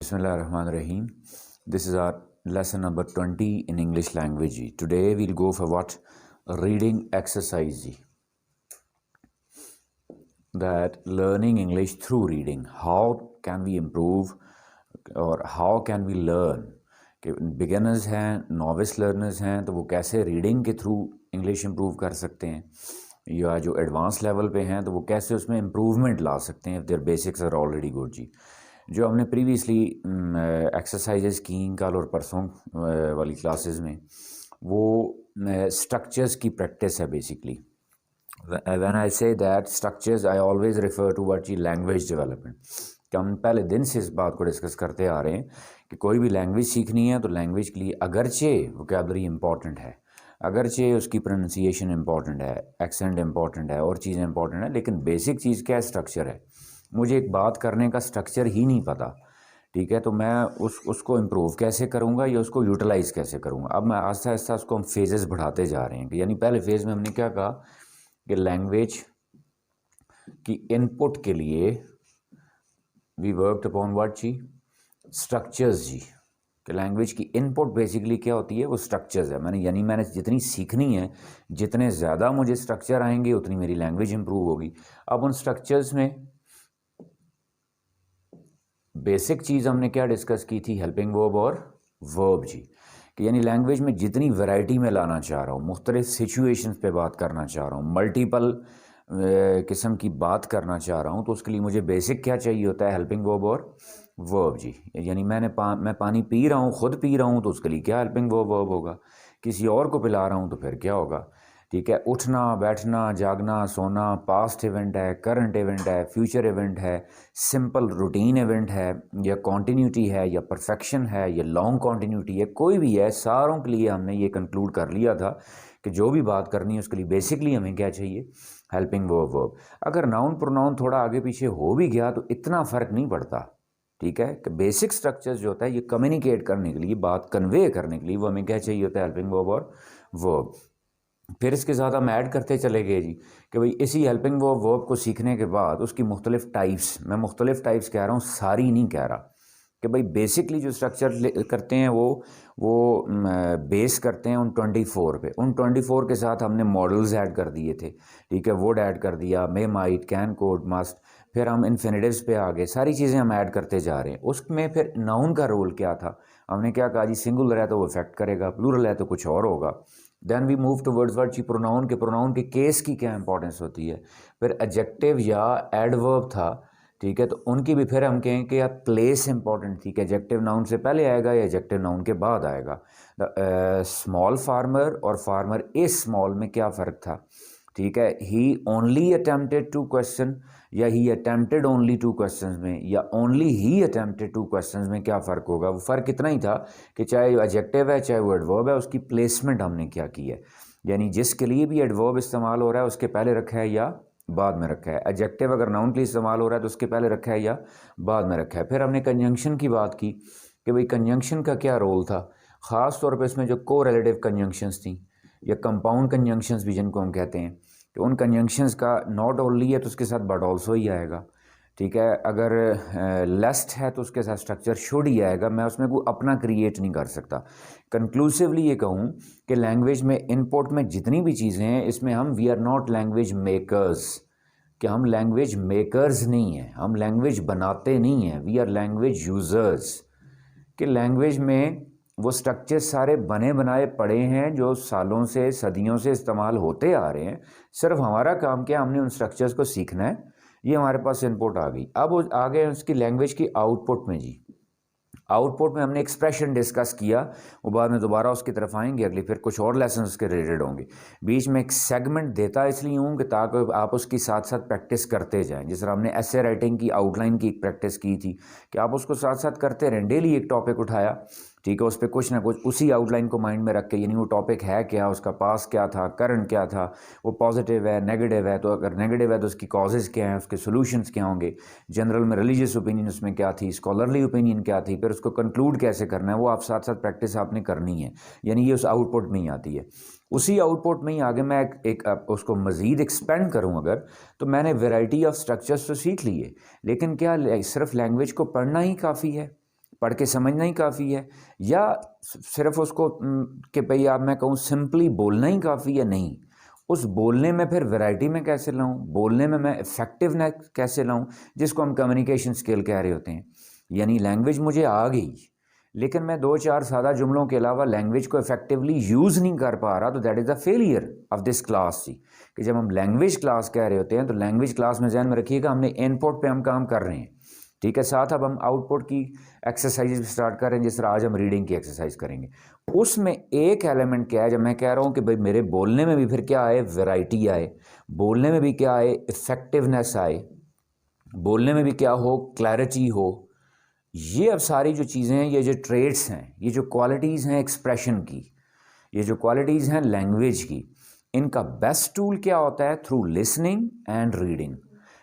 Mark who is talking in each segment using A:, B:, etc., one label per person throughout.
A: Bismillahirrahmanirrahim. This is our lesson number 20 in English language. Today we'll go for what? Reading exercise. That learning English through reading. How can we improve or how can we learn? कि beginners हैं, novice learners हैं, तो वो कैसे reading के through English improve कर सकते हैं, या जो एडवांस लेवल पे हैं तो वो कैसे उसमें इम्प्रूवमेंट ला सकते हैं if their basics are already good जी। जो हमने प्रीवियसली एक्सरसाइजेस की कल और परसों वाली क्लासेस में, वो स्ट्रक्चर्स की प्रैक्टिस है basically. When I say that structures, I always refer to what जी लैंग्वेज डेवलपमेंट। कि हम पहले दिन से इस बात को डिस्कस करते आ रहे हैं कि कोई भी लैंग्वेज सीखनी है तो लैंग्वेज के लिए अगरचे वोकैबुलरी इंपॉर्टेंट है, अगरचे उसकी प्रोनाउंसिएशन इंपॉर्टेंट है, एक्सेंट इंपॉर्टेंट है और चीज़ें इंपॉर्टेंट है, लेकिन बेसिक चीज़ क्या है? स्ट्रक्चर है। मुझे एक बात करने का स्ट्रक्चर ही नहीं पता, ठीक है, तो मैं उसको इम्प्रूव कैसे करूँगा या उसको यूटिलाइज़ कैसे करूँगा? अब मैं आस्ता आस्ता उसको हम फेजेस बढ़ाते जा रहे हैं। यानी पहले फेज़ में हमने क्या कहा कि लैंग्वेज की इनपुट के लिए वी वर्कड अपॉन व्हाट जी? स्ट्रक्चर्स जी। कि लैंग्वेज की इनपुट बेसिकली क्या होती है? वो स्ट्रक्चर्स है। मैंने जितनी सीखनी है, जितने ज़्यादा मुझे स्ट्रक्चर आएंगे उतनी मेरी लैंग्वेज इंप्रूव होगी। अब उन स्ट्रक्चर्स में बेसिक चीज़ हमने क्या डिस्कस की थी? हेल्पिंग वर्ब और वर्ब जी। कि यानी लैंग्वेज में जितनी वैरायटी में लाना चाह रहा हूँ, मुख्तलिफ सिचुएशंस पे बात करना चाह रहा हूँ, मल्टीपल किस्म की बात करना चाह रहा हूँ, तो उसके लिए मुझे बेसिक क्या चाहिए होता है? हेल्पिंग वर्ब और वर्ब जी। यानी मैं पानी पी रहा हूँ, खुद पी रहा हूँ, तो उसके लिए क्या हेल्पिंग वर्ब होगा? किसी और को पिला रहा हूँ तो फिर क्या होगा? ठीक है, उठना, बैठना, जागना, सोना, पास्ट इवेंट है, करंट इवेंट है, फ्यूचर इवेंट है, सिंपल रूटीन इवेंट है, या कॉन्टीन्यूटी है, या परफेक्शन है, या लॉन्ग कॉन्टीन्यूटी है, कोई भी है, सारों के लिए हमने ये कंक्लूड कर लिया था कि जो भी बात करनी है उसके लिए बेसिकली हमें क्या चाहिए? Helping verb. अगर नाउन प्रोनाउन थोड़ा आगे पीछे हो भी गया तो इतना फ़र्क नहीं पड़ता, ठीक है, कि बेसिक स्ट्रक्चर्स जो होता है ये कम्युनिकेट करने के लिए, बात कन्वे करने के लिए, वो हमें क्या चाहिए होता है? हेल्पिंग वर्ब और वर्ब। फिर इसके साथ हम ऐड करते चले गए जी कि भाई इसी हेल्पिंग वर्ब को सीखने के बाद उसकी मुख्तलिफ टाइप्स, मैं मुख्तलिफ टाइप्स कह रहा हूँ, सारी नहीं कह रहा, कि भाई बेसिकली जो स्ट्रक्चर करते हैं वो बेस करते हैं उन 24 पे। उन 24 के साथ हमने मॉडल्स ऐड कर दिए थे, ठीक है, वुड ऐड कर दिया, मे, माइट, कैन, कोड, मस्ट। फिर हम इन्फिनिटिव्स पे आ गए, सारी चीज़ें हम ऐड करते जा रहे हैं। उसमें फिर नाउन का रोल क्या था? हमने क्या कहा जी? सिंगुलर है तो वो इफेक्ट करेगा, प्लूरल है तो कुछ और होगा। Then we move towards word जी प्रोनाउन के केस की क्या इंपॉर्टेंस होती है? फिर एडजेक्टिव या एडवर्ब था, ठीक है, तो उनकी भी फिर हम कहें कि यार प्लेस इंपॉर्टेंट थी कि एडजेक्टिव नाउन से पहले आएगा या एडजेक्टिव नाउन के बाद आएगा। स्मॉल फार्मर और फार्मर इज स्मॉल में क्या फ़र्क था? ठीक है, ही ओनली अटेम्प्टेड टू क्वेश्चन या ही अटेम्प्टेड ओनली टू क्वेश्चंस में, या ओनली ही अटेम्प्टेड टू क्वेश्चंस में क्या फ़र्क होगा? वो फ़र्क इतना ही था कि चाहे एडजेक्टिव है चाहे वो एडवर्ब है, उसकी प्लेसमेंट हमने क्या की है। यानी जिसके लिए भी एडवर्ब इस्तेमाल हो रहा है उसके पहले रखा है या बाद में रखा है। एडजेक्टिव अगर नाउन के लिए इस्तेमाल हो रहा है तो उसके पहले रखा है या बाद में रखा है। फिर हमने कंजंक्शन की बात की कि भाई कंजंक्शन का क्या रोल था, ख़ास तौर पे इसमें जो को रिलेटिव कंजंक्शंस थी या कंपाउंड कंजंक्शंस भी जिनको हम कहते हैं, कि उन कंजंक्शंस का नॉट ओनली है तो उसके साथ बट ऑल्सो ही आएगा, ठीक है। अगर लेस्ट है तो उसके साथ स्ट्रक्चर शुड ही आएगा, मैं उसमें कोई अपना क्रिएट नहीं कर सकता। कंक्लूसिवली ये कहूँ कि लैंग्वेज में इनपुट में जितनी भी चीज़ें हैं, इसमें हम we are not language makers, कि हम लैंग्वेज मेकर्स नहीं हैं, हम लैंग्वेज बनाते नहीं हैं, वी आर लैंग्वेज यूज़र्स। कि लैंग्वेज में वो स्ट्रक्चर सारे बने बनाए पड़े हैं जो सालों से, सदियों से इस्तेमाल होते आ रहे हैं। सिर्फ हमारा काम क्या? हमने उन स्ट्रक्चर्स को सीखना है। ये हमारे पास इनपुट आ गई। अब वो आ गए उसकी लैंग्वेज की आउटपुट में जी। आउटपुट में हमने एक्सप्रेशन डिस्कस किया, वो बाद में दोबारा उसकी तरफ आएंगे अगली, फिर कुछ और लेसन उसके रिलेटेड होंगे। बीच में एक सेगमेंट देता इसलिए हूँ कि ताकि आप उसकी साथ साथ प्रैक्टिस करते जाएं। जिस तरह हमने ऐसे राइटिंग की आउटलाइन की प्रैक्टिस की थी कि आप उसको साथ साथ करते रहें। डेली एक टॉपिक उठाया, ठीक है, उस पर कुछ ना कुछ उसी आउटलाइन को माइंड में रख के, यानी वो टॉपिक है क्या, उसका पास क्या था, करंट क्या था, वो पॉजिटिव है, नेगेटिव है, तो अगर नेगेटिव है तो उसकी कॉजेज़ क्या हैं, उसके सोल्यूशंस क्या होंगे, जनरल में रिलीजियस ओपिनियन उसमें क्या थी, स्कॉलरली ओपिनियन क्या थी, फिर उसको कंक्लूड कैसे करना है, वो आप साथ साथ प्रैक्टिस आपने करनी है। यानी ये उस आउटपुट में ही आती है। उसी आउटपुट में ही आगे मैं एक उसको मज़ीद एक्सपेंड करूँ अगर, तो मैंने वैरायटी ऑफ स्ट्रक्चर्स तो सीख लिए, लेकिन क्या सिर्फ लैंग्वेज को पढ़ना ही काफ़ी है? पढ़ के समझना ही काफ़ी है, या सिर्फ उसको कि भाई आप मैं कहूँ सिंपली बोलना ही काफ़ी है? नहीं, उस बोलने में फिर वैरायटी में कैसे लाऊं, बोलने में मैं इफ़ेक्टिवनेस कैसे लाऊं, जिसको हम कम्युनिकेशन स्किल कह रहे होते हैं। यानी लैंग्वेज मुझे आ गई, लेकिन मैं 2-4 सादा जुमलों के अलावा लैंग्वेज को इफेक्टिवली यूज़ नहीं कर पा रहा, तो that is the failure of this class जी। कि जब हम लैंग्वेज क्लास कह रहे होते हैं तो लैंग्वेज क्लास में ध्यान में रखिएगा हमने इनपुट पे हम काम कर रहे हैं, ठीक है। साथ अब हम आउटपुट की एक्सरसाइज स्टार्ट कर रहे हैं, जिस तरह आज हम रीडिंग की एक्सरसाइज करेंगे। उसमें एक एलिमेंट क्या है, जब मैं कह रहा हूँ कि भाई मेरे बोलने में भी फिर क्या आए, वैरायटी आए, बोलने में भी क्या आए, इफेक्टिवनेस आए, बोलने में भी क्या हो, क्लैरिटी हो। ये अब सारी जो चीज़ें हैं, ये जो ट्रेड्स हैं, ये जो क्वालिटीज़ हैं एक्सप्रेशन की, ये जो क्वालिटीज़ हैं लैंग्वेज की, इनका बेस्ट टूल क्या होता है? Through listening and reading.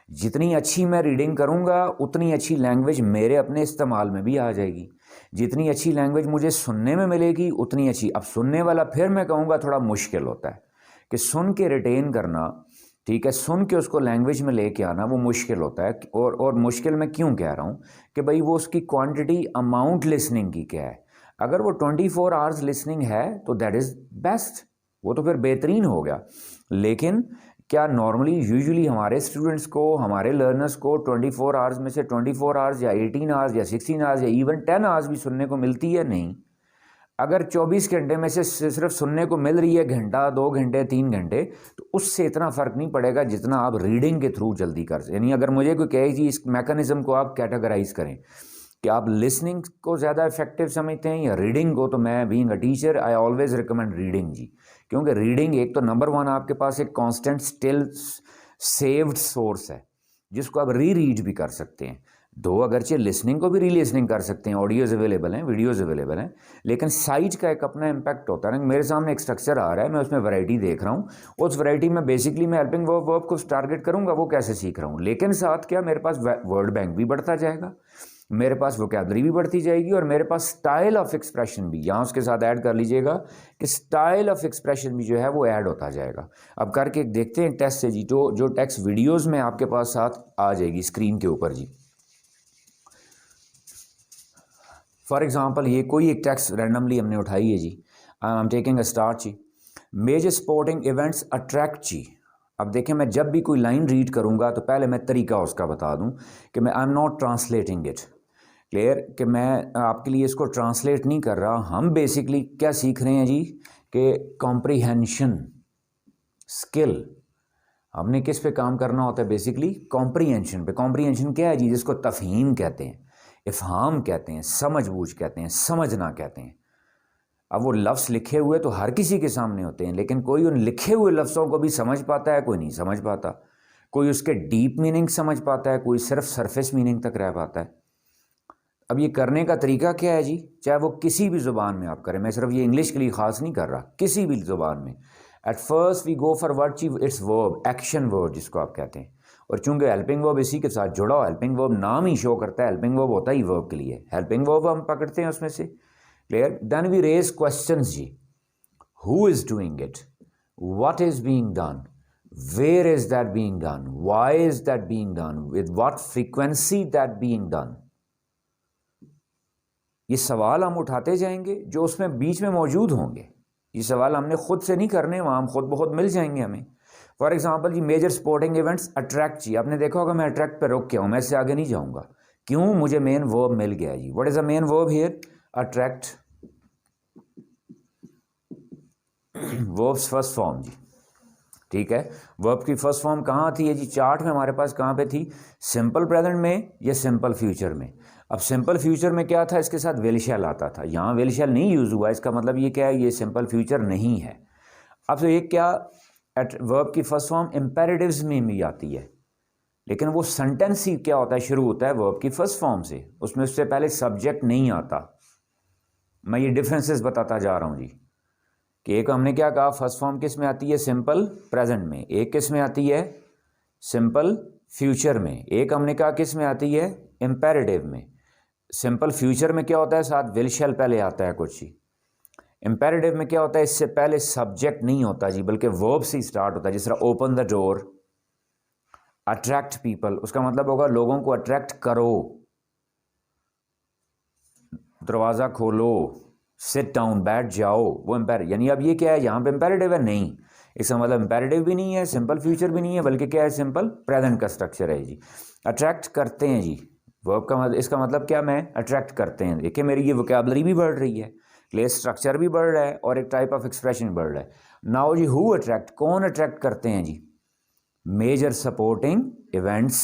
A: जितनी अच्छी मैं रीडिंग करूँगा उतनी अच्छी लैंग्वेज मेरे अपने इस्तेमाल में भी आ जाएगी। जितनी अच्छी लैंग्वेज मुझे सुनने में मिलेगी उतनी अच्छी। अब सुनने वाला फिर मैं कहूँगा थोड़ा मुश्किल होता है कि सुन के रिटेन करना, ठीक है, सुन के उसको लैंग्वेज में लेके आना वो मुश्किल होता है। और मुश्किल मैं क्यों कह रहा हूँ कि भाई वो उसकी क्वांटिटी, अमाउंट लिसनिंग की क्या है। अगर वो 24 आवर्स लिसनिंग है तो दैट इज़ बेस्ट, वो तो फिर बेहतरीन हो गया। लेकिन क्या नॉर्मली यूजुअली हमारे स्टूडेंट्स को, हमारे लर्नर्स को 24 आवर्स में से 24 आवर्स या 18 आवर्स या 16 आवर्स या इवन 10 आवर्स भी सुनने को मिलती है? नहीं। अगर 24 घंटे में से सिर्फ सुनने को मिल रही है घंटा, 2 घंटे, 3 घंटे, तो उससे इतना फ़र्क नहीं पड़ेगा जितना आप रीडिंग के थ्रू जल्दी कर सकें। यानी अगर मुझे कोई कहे जी इस मैकेनिज़्म को आप कैटेगराइज करें कि आप लिसनिंग को ज़्यादा इफेक्टिव समझते हैं या रीडिंग को, तो मैं being a teacher I always recommend reading जी। क्योंकि रीडिंग एक तो नंबर 1 आपके पास एक कांस्टेंट स्टिल सेव्ड सोर्स है जिसको आप रीड भी कर सकते हैं। दो, अगरचे लिसनिंग को भी री लिसनिंग कर सकते हैं, ऑडियोज़ अवेलेबल हैं, वीडियोज़ अवेलेबल हैं, लेकिन साइज का एक अपना इम्पैक्ट होता है ना। मेरे सामने एक स्ट्रक्चर आ रहा है, मैं उसमें वैरायटी देख रहा हूँ, उस वैरायटी में बेसिकली मैं हेल्पिंग वर्ब को टारगेट करूँगा, वो कैसे सीख रहा हूँ। लेकिन साथ क्या, मेरे पास वर्ड बैंक भी बढ़ता जाएगा, मेरे पास वोकैबलरी भी बढ़ती जाएगी, और मेरे पास स्टाइल ऑफ एक्सप्रेशन भी, यहाँ उसके साथ ऐड कर लीजिएगा कि स्टाइल ऑफ एक्सप्रेशन भी जो है वो ऐड होता जाएगा। अब करके देखते हैं टेस्ट से जी, जो टेक्स्ट वीडियोज़ में आपके पास साथ आ जाएगी स्क्रीन के ऊपर जी। फॉर एग्जाम्पल ये कोई एक टेक्स्ट रैंडमली हमने उठाई है जी, I am taking a start जी। मेजर स्पोर्टिंग इवेंट्स अट्रैक्ट जी। अब देखें, मैं जब भी कोई लाइन रीड करूंगा तो पहले मैं तरीका उसका बता दूं कि मैं I am not translating it, clear, कि मैं आपके लिए इसको ट्रांसलेट नहीं कर रहा। हम बेसिकली क्या सीख रहे हैं जी कि कॉम्प्रीहेंशन स्किल, हमने किस पे काम करना होता है? बेसिकली कॉम्प्रीहेंशन पे। कॉम्प्रीहेंशन क्या है जी? जिसको तफहीम कहते हैं, इफ़हाम कहते हैं, समझ बूझ कहते हैं, समझना कहते हैं। अब वो लफ्ज़ लिखे हुए तो हर किसी के सामने होते हैं, लेकिन कोई उन लिखे हुए लफ्ज़ों को भी समझ पाता है, कोई नहीं समझ पाता। कोई उसके डीप मीनिंग समझ पाता है, कोई सिर्फ सरफेस मीनिंग तक रह पाता है। अब ये करने का तरीका क्या है जी? चाहे वो किसी भी ज़ुबान में आप करें, मैं सिर्फ ये इंग्लिश के लिए ख़ास नहीं कर रहा, किसी भी ज़ुबान में। At first we go for word ची, इट्स वर्ब, एक्शन वर्ड जिसको आप कहते हैं। और चूंकि हेल्पिंग वर्ब इसी के साथ जुड़ा हो, हेल्पिंग वर्ब नाम ही शो करता है, हेल्पिंग वर्ब होता ही वर्ब के लिए, हेल्पिंग वर्ब हम पकड़ते हैं उसमें से, clear. Then we raise questions जी, who is doing it, what is being done, where is that being done, why is that being done, with what frequency that being done. ये सवाल हम उठाते जाएंगे जो उसमें बीच में मौजूद होंगे। ये सवाल हमने खुद से नहीं करने, वहाँ हम खुद बहुत मिल जाएंगे हमें। फॉर एग्जाम्पल जी, मेजर स्पोर्टिंग इवेंट्स अट्रैक्ट जी, आपने देखा होगा मैं अट्रैक्ट पे रुक गया हूँ, मैं इससे आगे नहीं जाऊँगा। क्यों? मुझे मेन वर्ब मिल गया जी। What is the main verb here? Attract. Verbs first form जी, ठीक है। वर्ब की फर्स्ट फॉर्म कहाँ थी है जी? चार्ट में हमारे पास कहाँ पे थी? सिंपल प्रेजेंट में या सिंपल फ्यूचर में? अब सिंपल फ्यूचर में क्या था? इसके साथ विल शैल आता था। यहाँ विल शैल नहीं यूज़ हुआ, इसका मतलब ये क्या है? ये सिंपल फ्यूचर नहीं है। अब तो ये क्या, वर्ब की फर्स्ट फॉर्म इम्पेरेटिव्स में भी आती है, लेकिन वो सेंटेंस ही क्या होता है? शुरू होता है वर्ब की फर्स्ट फॉर्म से, उसमें उससे पहले सब्जेक्ट नहीं आता। मैं ये डिफरेंसेस बताता जा रहा हूँ जी, कि एक हमने क्या कहा, फर्स्ट फॉर्म किस में आती है? सिंपल प्रेजेंट में। एक किस में आती है? सिंपल फ्यूचर में। एक हमने कहा किस में आती है? इम्पेरेटिव में। सिंपल फ्यूचर में क्या होता है? साथ विल शैल पहले आता है कुछ ही। इम्पेरेटिव में क्या होता है? इससे पहले सब्जेक्ट नहीं होता जी, बल्कि वर्ब से स्टार्ट होता है। जिस तरह open the door, attract people, उसका मतलब होगा लोगों को अट्रैक्ट करो। दरवाज़ा खोलो, सिट डाउन, बैठ जाओ, वो एम्पेर, यानी अब ये क्या है, यहाँ पे इम्पेरेटिव है नहीं, इसका मतलब इम्पेरेटिव भी नहीं है, सिंपल फ्यूचर भी नहीं है, बल्कि क्या है, सिंपल प्रेजेंट का स्ट्रक्चर है जी। अट्रैक्ट करते हैं जी, वर्ब का मतलब, इसका मतलब क्या, मैं अट्रैक्ट करते हैं। देखिए मेरी ये वोकैबुलरी भी बढ़ रही है, क्लियर, स्ट्रक्चर भी बढ़ रहा है और एक टाइप ऑफ एक्सप्रेशन बढ़ रहा है। नाउ जी, हु अट्रैक्ट, कौन अट्रैक्ट करते हैं जी, मेजर सपोर्टिंग इवेंट्स।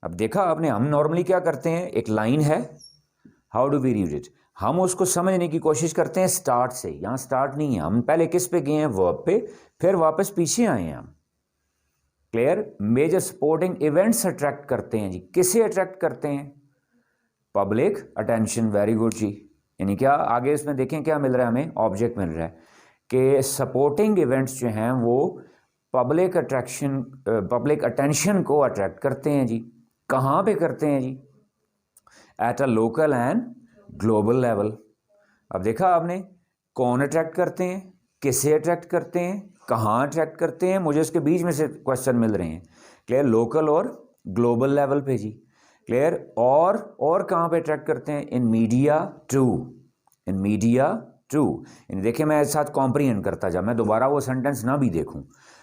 A: अब देखा आपने, हम नॉर्मली क्या करते हैं, एक लाइन है, how do we read it, हम उसको समझने की कोशिश करते हैं स्टार्ट से। यहाँ स्टार्ट नहीं है, हम पहले किस पे गए हैं, वर्ब पे, फिर वापस पीछे आए हैं हम, clear. Major supporting events attract करते हैं जी, किसे अट्रैक्ट करते हैं, पब्लिक अटेंशन, वेरी गुड जी। यानी क्या, आगे इसमें देखें क्या मिल रहा है हमें, ऑब्जेक्ट मिल रहा है कि सपोर्टिंग इवेंट्स जो हैं वो पब्लिक अट्रैक्शन, पब्लिक अटेंशन को अट्रैक्ट करते हैं जी। कहाँ पे करते हैं जी, at a local and global level. अब देखा आपने, कौन अट्रैक्ट करते हैं, किसे अट्रैक्ट करते हैं, कहाँ अट्रैक्ट करते हैं, मुझे उसके बीच में से क्वेश्चन मिल रहे हैं, क्लियर, लोकल और ग्लोबल लेवल पे जी, क्लियर। और कहाँ पे अट्रैक्ट करते हैं, in media too, in media too. देखिए मैं एक साथ कॉम्प्रीहेंड करता जा, मैं दोबारा वो सेंटेंस ना भी देखूं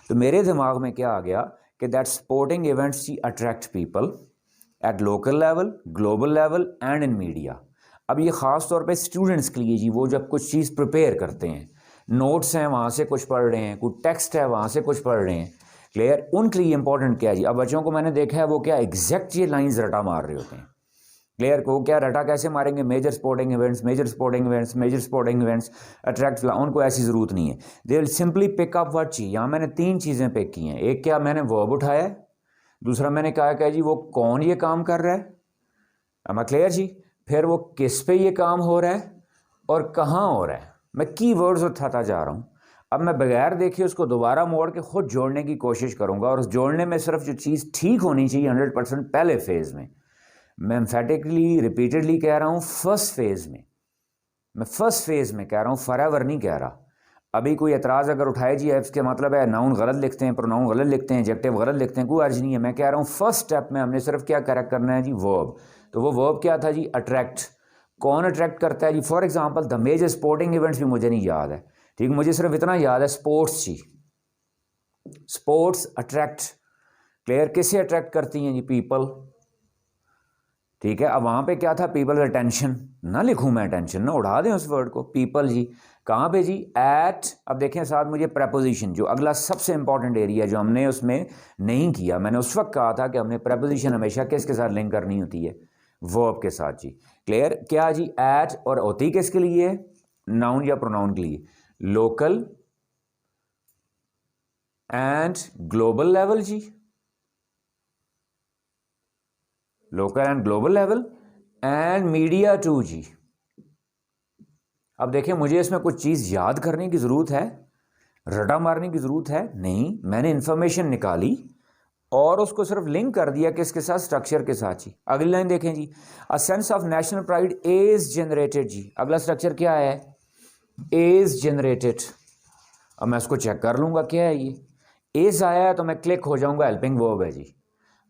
A: तो मेरे दिमाग में क्या आ गया कि दैट स्पोर्टिंग इवेंट्स जी attract people at local level, global level and in media. अब ये ख़ास तौर पे स्टूडेंट्स के लिए जी, वो जब कुछ चीज़ प्रिपेयर करते हैं, नोट्स हैं वहाँ से कुछ पढ़ रहे हैं, कुछ टेक्स्ट है वहाँ से कुछ पढ़ रहे हैं, क्लियर, उनके लिए इंपॉर्टेंट क्या है जी। अब बच्चों को मैंने देखा है वो क्या एग्जैक्ट ये लाइंस रटा मार रहे होते हैं, क्लियर, को क्या रटा कैसे मारेंगे, major sporting events, major sporting events, major sporting events attract, उनको ऐसी ज़रूरत नहीं है, they will simply pick up what चीज़। यहाँ मैंने तीन चीज़ें पिक की हैं, एक क्या मैंने वर्ब उठाया है, दूसरा मैंने कहा क्या जी वो कौन ये काम कर रहा है, am I क्लियर जी, फिर वो किस पे ये काम हो रहा है और कहाँ हो रहा है, मैं की वर्ड्स उठाता जा रहा हूँ। अब मैं बगैर देखे उसको दोबारा मोड़ के खुद जोड़ने की कोशिश करूँगा, और उस जोड़ने में सिर्फ जो चीज़ ठीक होनी चाहिए 100% पहले फेज़ में, मैं एम्फेटिकली रिपीटेडली कह रहा हूँ फर्स्ट फेज़ में, मैं फर्स्ट फेज़ में कह रहा हूँ, फॉरएवर नहीं कह रहा। अभी कोई एतराज़ अगर उठाए जी इसके मतलब है नाउन गलत लिखते हैं, प्रोनाउन गलत लिखते हैं, एडजेक्टिव गलत लिखते हैं, कोई अर्ज नहीं है। मैं कह रहा हूँ फर्स्ट स्टेप में हमने सिर्फ क्या करेक्ट करना है जी, वर्ब। तो वो वर्ब क्या था जी, अट्रैक्ट। कौन अट्रैक्ट करता है जी, for example the major sporting events भी मुझे नहीं याद है, ठीक, मुझे सिर्फ इतना याद है, स्पोर्ट्स जी, स्पोर्ट्स अट्रैक्ट, क्लियर, किसे अट्रैक्ट करती हैं जी, पीपल, ठीक है। अब वहाँ पे क्या था, पीपल अटेंशन, ना लिखूँ मैं अटेंशन, ना उड़ा दें उस वर्ड को, पीपल जी, कहाँ पे जी, एट। अब देखें साथ मुझे प्रेपोजिशन, जो अगला सबसे इंपॉर्टेंट एरिया जो हमने उसमें नहीं किया, मैंने उस वक्त कहा था कि हमने प्रेपोजिशन हमेशा किसके साथ लिंक करनी होती है, वर्ब के साथ जी, क्लियर, क्या जी, एट, और होती किसके लिए, नाउन या प्रोनाउन के लिए, लोकल एंड ग्लोबल लेवल जी, local and global level and media too जी। अब देखिए मुझे इसमें कुछ चीज़ याद करने की ज़रूरत है, रटा मारने की ज़रूरत है नहीं, मैंने इन्फॉर्मेशन निकाली और उसको सिर्फ लिंक कर दिया किसके साथ, स्ट्रक्चर के साथ जी। अगली लाइन देखें जी, a sense of national pride is generated जी, अगला स्ट्रक्चर क्या है, इज जनरेटेड। अब मैं इसको चेक कर लूँगा क्या है ये, इज आया है तो मैं क्लिक हो जाऊँगा, हेल्पिंग वर्ब है जी।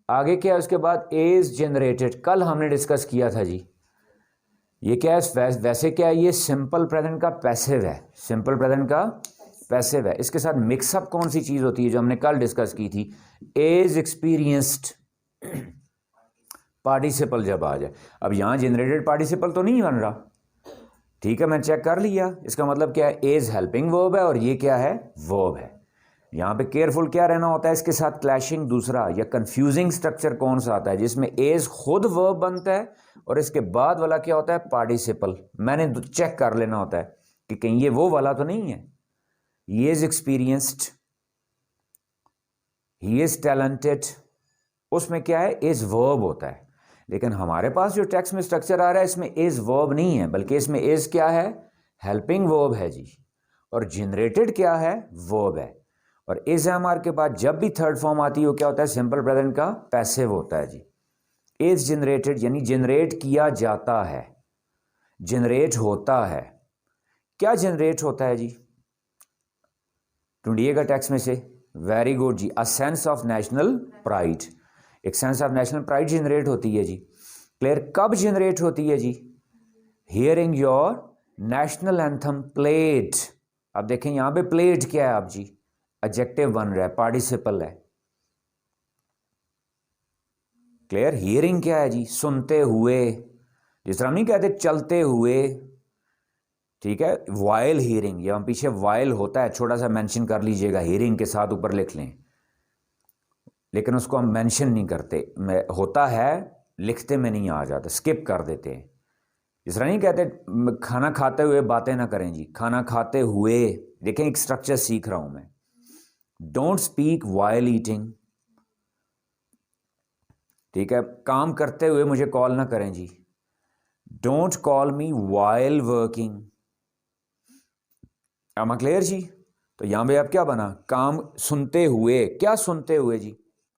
A: आगे क्या है उसके बाद, इज जनरेटेड, कल हमने डिस्कस किया था जी, ये क्या है, वैसे क्या है, ये सिंपल प्रेजेंट का पैसिव है, सिंपल प्रेजेंट का पैसिव है। इसके साथ मिक्सअप कौन सी चीज़ होती है जो हमने कल डिस्कस की थी, इज एक्सपीरियंस्ड पार्टिसिपल जब आ जाए। अब यहाँ जनरेटेड पार्टिसिपल तो नहीं बन रहा, ठीक है, मैं चेक कर लिया, इसका मतलब क्या है, इज हेल्पिंग वर्ब है और ये क्या है, वर्ब है। यहाँ पे केयरफुल क्या रहना होता है, इसके साथ क्लैशिंग दूसरा या कंफ्यूजिंग स्ट्रक्चर कौन सा आता है, जिसमें एज खुद वर्ब बनता है और इसके बाद वाला क्या होता है, पार्टिसिपल। मैंने चेक कर लेना होता है कि कहीं ये वो वाला तो नहीं है, he is experienced, he is talented, उसमें क्या है, इज वर्ब होता है। लेकिन हमारे पास जो टेक्स्ट में स्ट्रक्चर आ रहा है इसमें इज वर्ब नहीं है, बल्कि इसमें इज क्या है, हेल्पिंग वर्ब है जी, और जनरेटेड क्या है, वर्ब है। और इज एम आर के बाद जब भी थर्ड फॉर्म आती है वो क्या होता है, सिंपल प्रेजेंट का पैसिव होता है जी। इज जनरेटेड यानी जनरेट किया जाता है, जनरेट होता है। क्या जनरेट होता है जी, ढूंढिएगा टेक्स्ट में से, वेरी गुड जी, a sense of national pride, एक sense of national pride generate होती है जी, क्लियर। कब जनरेट होती है जी, hearing your national anthem played. अब देखें यहां पे प्लेड क्या है आप जी, एडजेक्टिव बन रहा है, पार्टिसिपल है। क्लियर? हियरिंग क्या है जी, सुनते हुए, जिस तरह हम नहीं कहते चलते हुए, ठीक है। वाइल हियरिंग, या पीछे वाइल होता है, छोटा सा मेंशन कर लीजिएगा, हियरिंग के साथ ऊपर लिख लें, लेकिन उसको हम मेंशन नहीं करते, होता है लिखते में नहीं आ जाता, स्किप कर देते हैं। इस तरह नहीं कहते खाना खाते हुए बातें ना करें जी, खाना खाते हुए, देखें एक स्ट्रक्चर सीख रहा हूं मैं। डोंट स्पीक वाइल ईटिंग, ठीक है। काम करते हुए मुझे कॉल ना करें जी, don't call me while working. am I clear जी? तो यहां पे अब क्या बना, काम सुनते हुए, क्या सुनते हुए जी,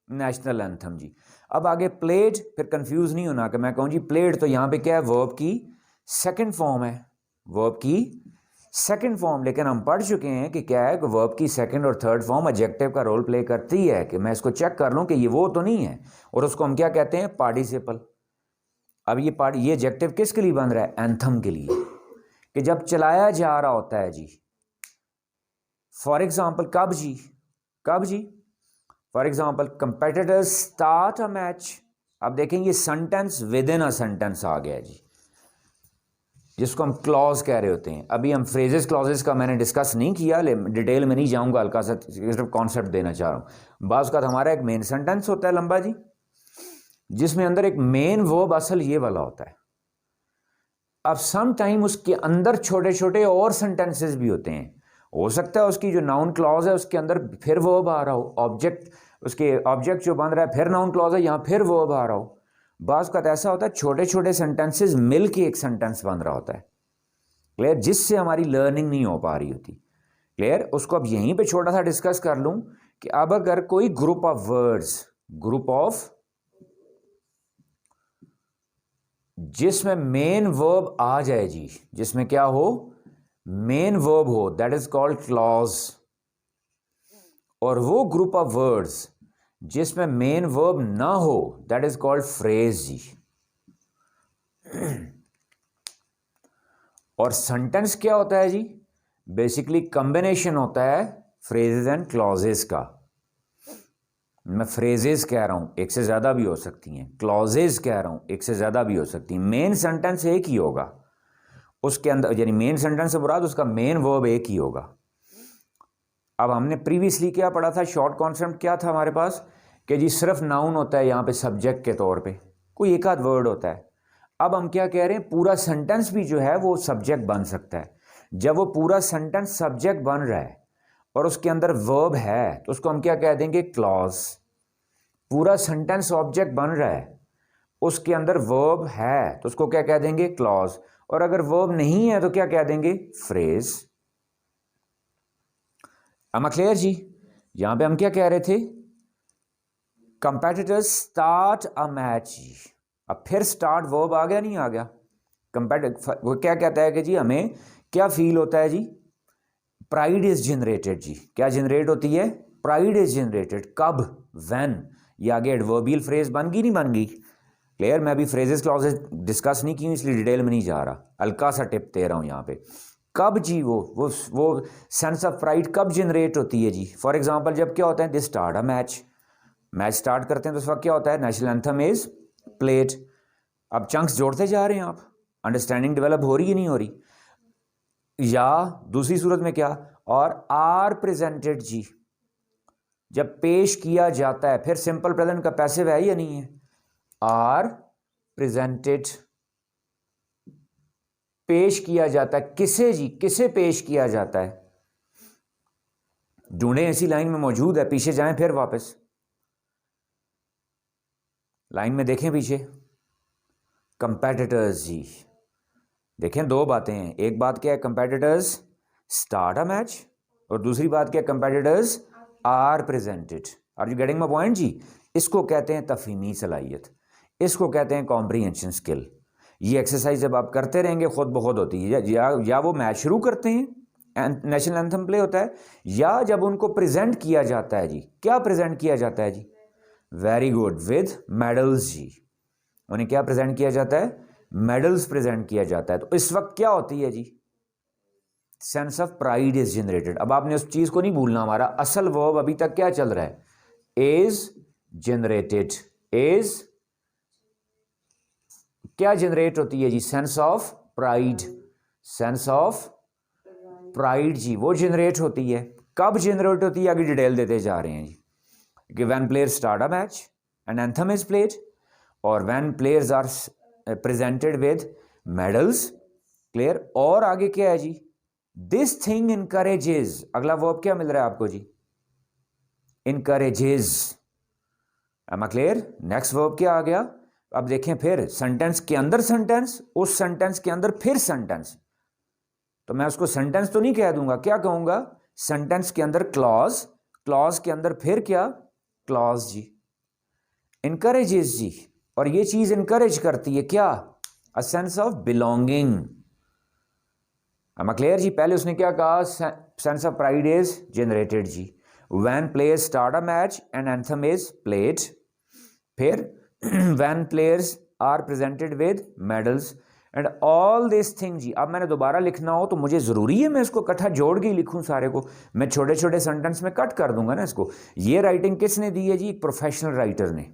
A: नेशनल एंथम जी। अब आगे प्लेड, फिर कंफ्यूज नहीं होना कि मैं कहूं जी प्लेड, तो यहां पे क्या है, वर्ब की सेकंड फॉर्म है, वर्ब की सेकंड फॉर्म। लेकिन हम पढ़ चुके हैं कि क्या है कि वर्ब की सेकंड और थर्ड फॉर्म एडजेक्टिव का रोल प्ले करती है, कि मैं इसको चेक कर लूं कि ये वो तो नहीं है, और उसको हम क्या कहते हैं, पार्टिसिपल। अब ये एडजेक्टिव किसके लिए बन रहा है, एंथम के लिए, कि जब चलाया जा रहा होता है जी। फॉर एग्जाम्पल कब जी, कब जी, for example competitors start a match. अब देखेंगे sentence within a sentence आ गया जी, जिसको हम क्लॉज कह रहे होते हैं। अभी हम फ्रेजेस क्लॉजेस का मैंने डिस्कस नहीं किया, डिटेल में नहीं जाऊंगा, हल्का सा सिर्फ कॉन्सेप्ट देना चाह रहा हूं। बाज़ का हमारा एक मेन सेंटेंस होता है लंबा जी, जिसमें अंदर एक मेन वर्ब असल ये वाला होता है। अब सम टाइम उसके अंदर छोटे छोटे और सेंटेंसेस भी होते हैं, हो सकता है उसकी जो नाउन क्लॉज है उसके अंदर फिर वर्ब आ रहा हो, ऑब्जेक्ट, उसके ऑब्जेक्ट जो बन रहा है फिर नाउन क्लॉज है, यहाँ फिर वर्ब आ रहा हो। बाज़ का ऐसा होता है छोटे छोटे सेंटेंसेस मिल के एक सेंटेंस बन रहा होता है, क्लियर, जिससे हमारी लर्निंग नहीं हो पा रही होती। क्लियर? उसको अब यहीं पे छोटा सा डिस्कस कर लूं कि अब अगर कोई group of words, group of, जिसमें मेन वर्ब आ जाए जी, जिसमें क्या हो, मेन वर्ब हो, दैट इज कॉल्ड क्लॉज। और वो ग्रुप ऑफ वर्ड्स जिसमें मेन वर्ब ना हो, दैट इज कॉल्ड फ्रेज जी। और सेंटेंस क्या होता है जी, बेसिकली कॉम्बिनेशन होता है फ्रेजेस एंड क्लॉजेस का। मैं फ्रेजेस कह रहा हूं, एक से ज्यादा भी हो सकती हैं, क्लॉजेस कह रहा हूं, एक से ज्यादा भी हो सकती हैं। मेन सेंटेंस एक ही होगा उसके अंदर, यानी मेन सेंटेंस से मुराद उसका मेन वर्ब एक ही होगा। अब हमने प्रीवियसली क्या पढ़ा था, शॉर्ट कॉन्सेप्ट क्या था हमारे पास, कि जी सिर्फ नाउन होता है यहां पे सब्जेक्ट के तौर पे, कोई एक आध वर्ड होता है। अब हम क्या कह रहे हैं, पूरा सेंटेंस भी जो है वो सब्जेक्ट बन सकता है। जब वो पूरा सेंटेंस सब्जेक्ट बन रहा है और उसके अंदर वर्ब है, तो उसको हम क्या कह देंगे, क्लॉज। पूरा सेंटेंस ऑब्जेक्ट बन रहा है, उसके अंदर वर्ब है, तो उसको क्या कह देंगे, क्लॉज। और अगर वर्ब नहीं है तो क्या कह देंगे, फ्रेज। am I क्लियर जी? यहां पे हम क्या कह रहे थे, कंपेटिटर्स स्टार्ट अ मैच। अब फिर स्टार्ट वर्ब आ गया, नहीं आ गया? वो क्या कहता है कि जी हमें क्या फील होता है जी, प्राइड इज जनरेटेड जी। क्या जनरेट होती है, प्राइड इज जनरेटेड। कब, व्हेन। ये आगे एडवर्बियल फ्रेज बन गई, नहीं बन गई? क्लियर? मैं अभी फ्रेजेस क्लॉजेस डिस्कस नहीं की, इसलिए डिटेल में नहीं जा रहा, हल्का सा टिप दे रहा हूं यहां पे। कब जी वो सेंस ऑफ प्राइड कब जनरेट होती है जी? फॉर एग्जांपल जब क्या होता है, they start a match, match start करते हैं तो उस वक्त क्या होता है, नेशनल एंथम इज प्लेड। अब चंक्स जोड़ते जा रहे हैं आप, अंडरस्टैंडिंग डेवलप हो रही है, नहीं हो रही? या दूसरी सूरत में क्या, और आर प्रेजेंटेड जी, जब पेश किया जाता है, फिर सिंपल प्रेजेंट का पैसिव है या नहीं है, आर प्रेजेंटेड, पेश किया जाता है। किसे जी, किसे पेश किया जाता है? ढूंढे, ऐसी लाइन में मौजूद है, पीछे जाएं फिर वापस लाइन में देखें पीछे, कंपेटिटर्स जी। देखें दो बातें हैं, एक बात क्या है, कंपेटिटर्स स्टार्ट अ मैच, और दूसरी बात क्या है, competitors are presented. Are you getting my point जी? इसको कहते हैं तफहीमी सलाहियत, इसको कहते हैं कॉम्प्रीहेंशन स्किल। ये एक्सरसाइज जब आप करते रहेंगे खुद ब खुद होती है, या वो मैच शुरू करते हैं, नेशनल एंथम प्ले होता है, या जब उनको प्रेजेंट किया जाता है जी। क्या प्रेजेंट किया जाता है जी? वेरी गुड, विद मेडल्स जी। उन्हें क्या प्रेजेंट किया जाता है? मेडल्स प्रेजेंट किया जाता है, तो इस वक्त क्या होती है जी, sense of pride is generated. अब आपने उस चीज को नहीं भूलना, हमारा असल वर्ब अभी तक क्या चल रहा है, इज जनरेटेड। इज क्या जनरेट होती है जी, sense of pride. Sense of pride जी वो जनरेट होती है। कब जनरेट होती है, आगे डिटेल देते जा रहे हैं जी, कि when players start a match and anthem is played, और when players are presented with medals, clear. और आगे क्या है जी, दिस थिंग इनकरेजेस, अगला वर्ब क्या मिल रहा है आपको जी, encourages. Am I clear. Next verb क्या आ गया, अब देखें फिर सेंटेंस के अंदर सेंटेंस, उस सेंटेंस के अंदर फिर सेंटेंस, तो मैं उसको सेंटेंस तो नहीं कह दूंगा, क्या कहूंगा, सेंटेंस के अंदर क्लॉज, क्लॉज के अंदर फिर क्या, क्लॉज जी। इनकरेजेस जी, और ये चीज इनकरेज करती है क्या, a sense of belonging. Clear जी। पहले उसने क्या कहा, sense of pride is generated जी when players start a match and anthem is played, फिर when players are presented with medals and all this thing जी। अब मैंने दोबारा लिखना हो तो मुझे ज़रूरी है मैं इसको इकट्ठा जोड़ के ही लिखूं सारे को, मैं छोटे छोटे सेंटेंस में कट कर दूंगा ना इसको। ये राइटिंग किसने दी है जी, एक प्रोफेशनल राइटर ने।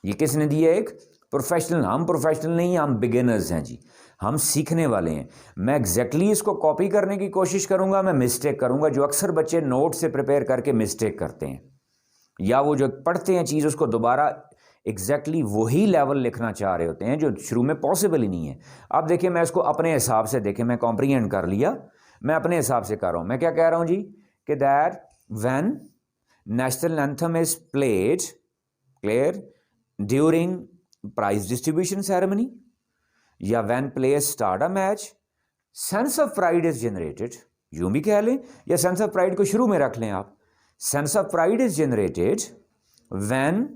A: ये किसने दी है, एक प्रोफेशनल। हम प्रोफेशनल नहीं, हम बिगिनर्स हैं जी, हम सीखने वाले हैं। मैं एग्जैक्टली इसको कॉपी करने की कोशिश करूंगा, मैं मिस्टेक करूंगा, जो अक्सर बच्चे नोट से प्रिपेयर करके मिस्टेक करते हैं, या वो जो पढ़ते हैं चीज़ उसको दोबारा एग्जैक्टली वही लेवल लिखना चाह रहे होते हैं, जो शुरू में पॉसिबल ही नहीं है। अब देखिए मैं इसको अपने हिसाब से, देखिए मैं कॉम्प्रीहेंड कर लिया, मैं अपने हिसाब से कर रहा हूं। मैं क्या कह रहा हूं जी, कि that when national anthem is played, clear, during prize distribution ceremony, या when players start a match, sense of pride is generated, यूं भी कह लें, या सेंस ऑफ प्राइड को शुरू में रख लें आप। Sense of pride is generated when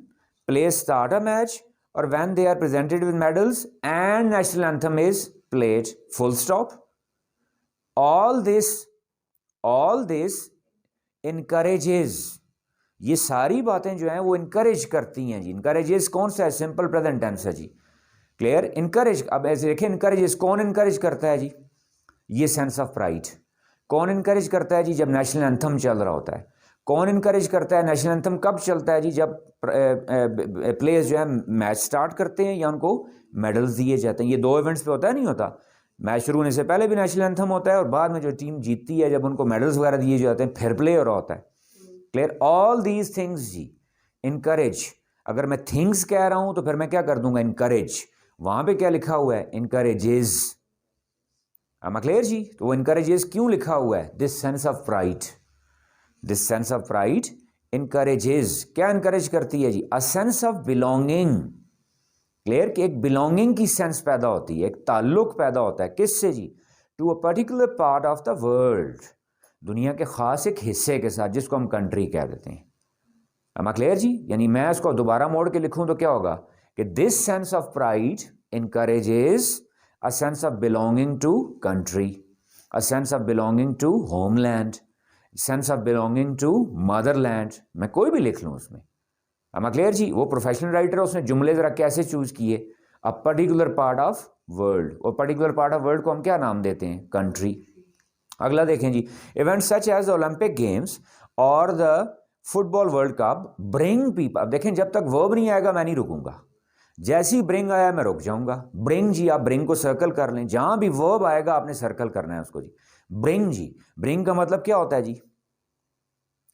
A: players start a match or when they are presented with medals and national anthem is played, full stop. all this encourages, ये सारी बातें जो हैं वो encourage करती हैं जी। encourages कौन सा है, सिंपल प्रेजेंट टेंस है जी, क्लियर। encourage, अब ऐसे देखें encourages, कौन encourage करता है जी, ये सेंस ऑफ प्राइड। कौन encourage करता है जी, जब नेशनल एंथम चल रहा होता है। कौन इनकरेज करता है, नेशनल एंथम कब चलता है जी, जब प्लेयर्स जो है मैच स्टार्ट करते हैं या उनको मेडल्स दिए जाते हैं। ये दो इवेंट्स पे होता है, नहीं होता, मैच शुरू होने से पहले भी नेशनल एंथम होता है, और बाद में जो टीम जीतती है जब उनको मेडल्स वगैरह दिए जाते हैं, फिर प्ले हो रहा होता है, क्लियर। ऑल दीज थिंग्स जी इनकरेज। अगर मैं थिंग्स कह रहा हूं तो फिर मैं क्या कर दूंगा, इनकरेज। वहां पे क्या लिखा हुआ है, इनकरेजेस। क्लियर जी। तो वो इनकरेजेस क्यों लिखा हुआ है, this sense of pride, this sense of pride encourages, क्या इनकरेज करती है जी, a sense of belonging, clear, कि एक बिलोंगिंग की सेंस पैदा होती है, एक ताल्लुक पैदा होता है, किससे जी, to a particular part of the world, दुनिया के खास एक हिस्से के साथ, जिसको हम कंट्री कह देते हैं। क्लियर जी। यानी मैं इसको दोबारा मोड़ के लिखूं तो क्या होगा, कि this sense of pride encourages a sense of belonging to country, a sense of belonging to homeland, sense of belonging to motherland. मैं कोई भी लिख लूँ उसमें। क्लियर जी। वो प्रोफेशनल राइटर है, उसने जुमले जरा कैसे चूज किए, a particular part of world, और पर्टिकुलर पार्ट ऑफ वर्ल्ड को हम क्या नाम देते हैं, कंट्री। अगला देखें जी, events such as Olympic games और the football world cup bring people. अब देखें जब तक वर्ब नहीं आएगा मैं नहीं रुकूंगा, जैसे ही ब्रिंग आया मैं रुक जाऊंगा। ब्रिंग जी, आप ब्रिंग को सर्कल कर लें, जहां भी वर्ब आएगा आपने सर्कल करना है उसको जी। ब्रिंग जी, ब्रिंग का मतलब क्या होता है जी,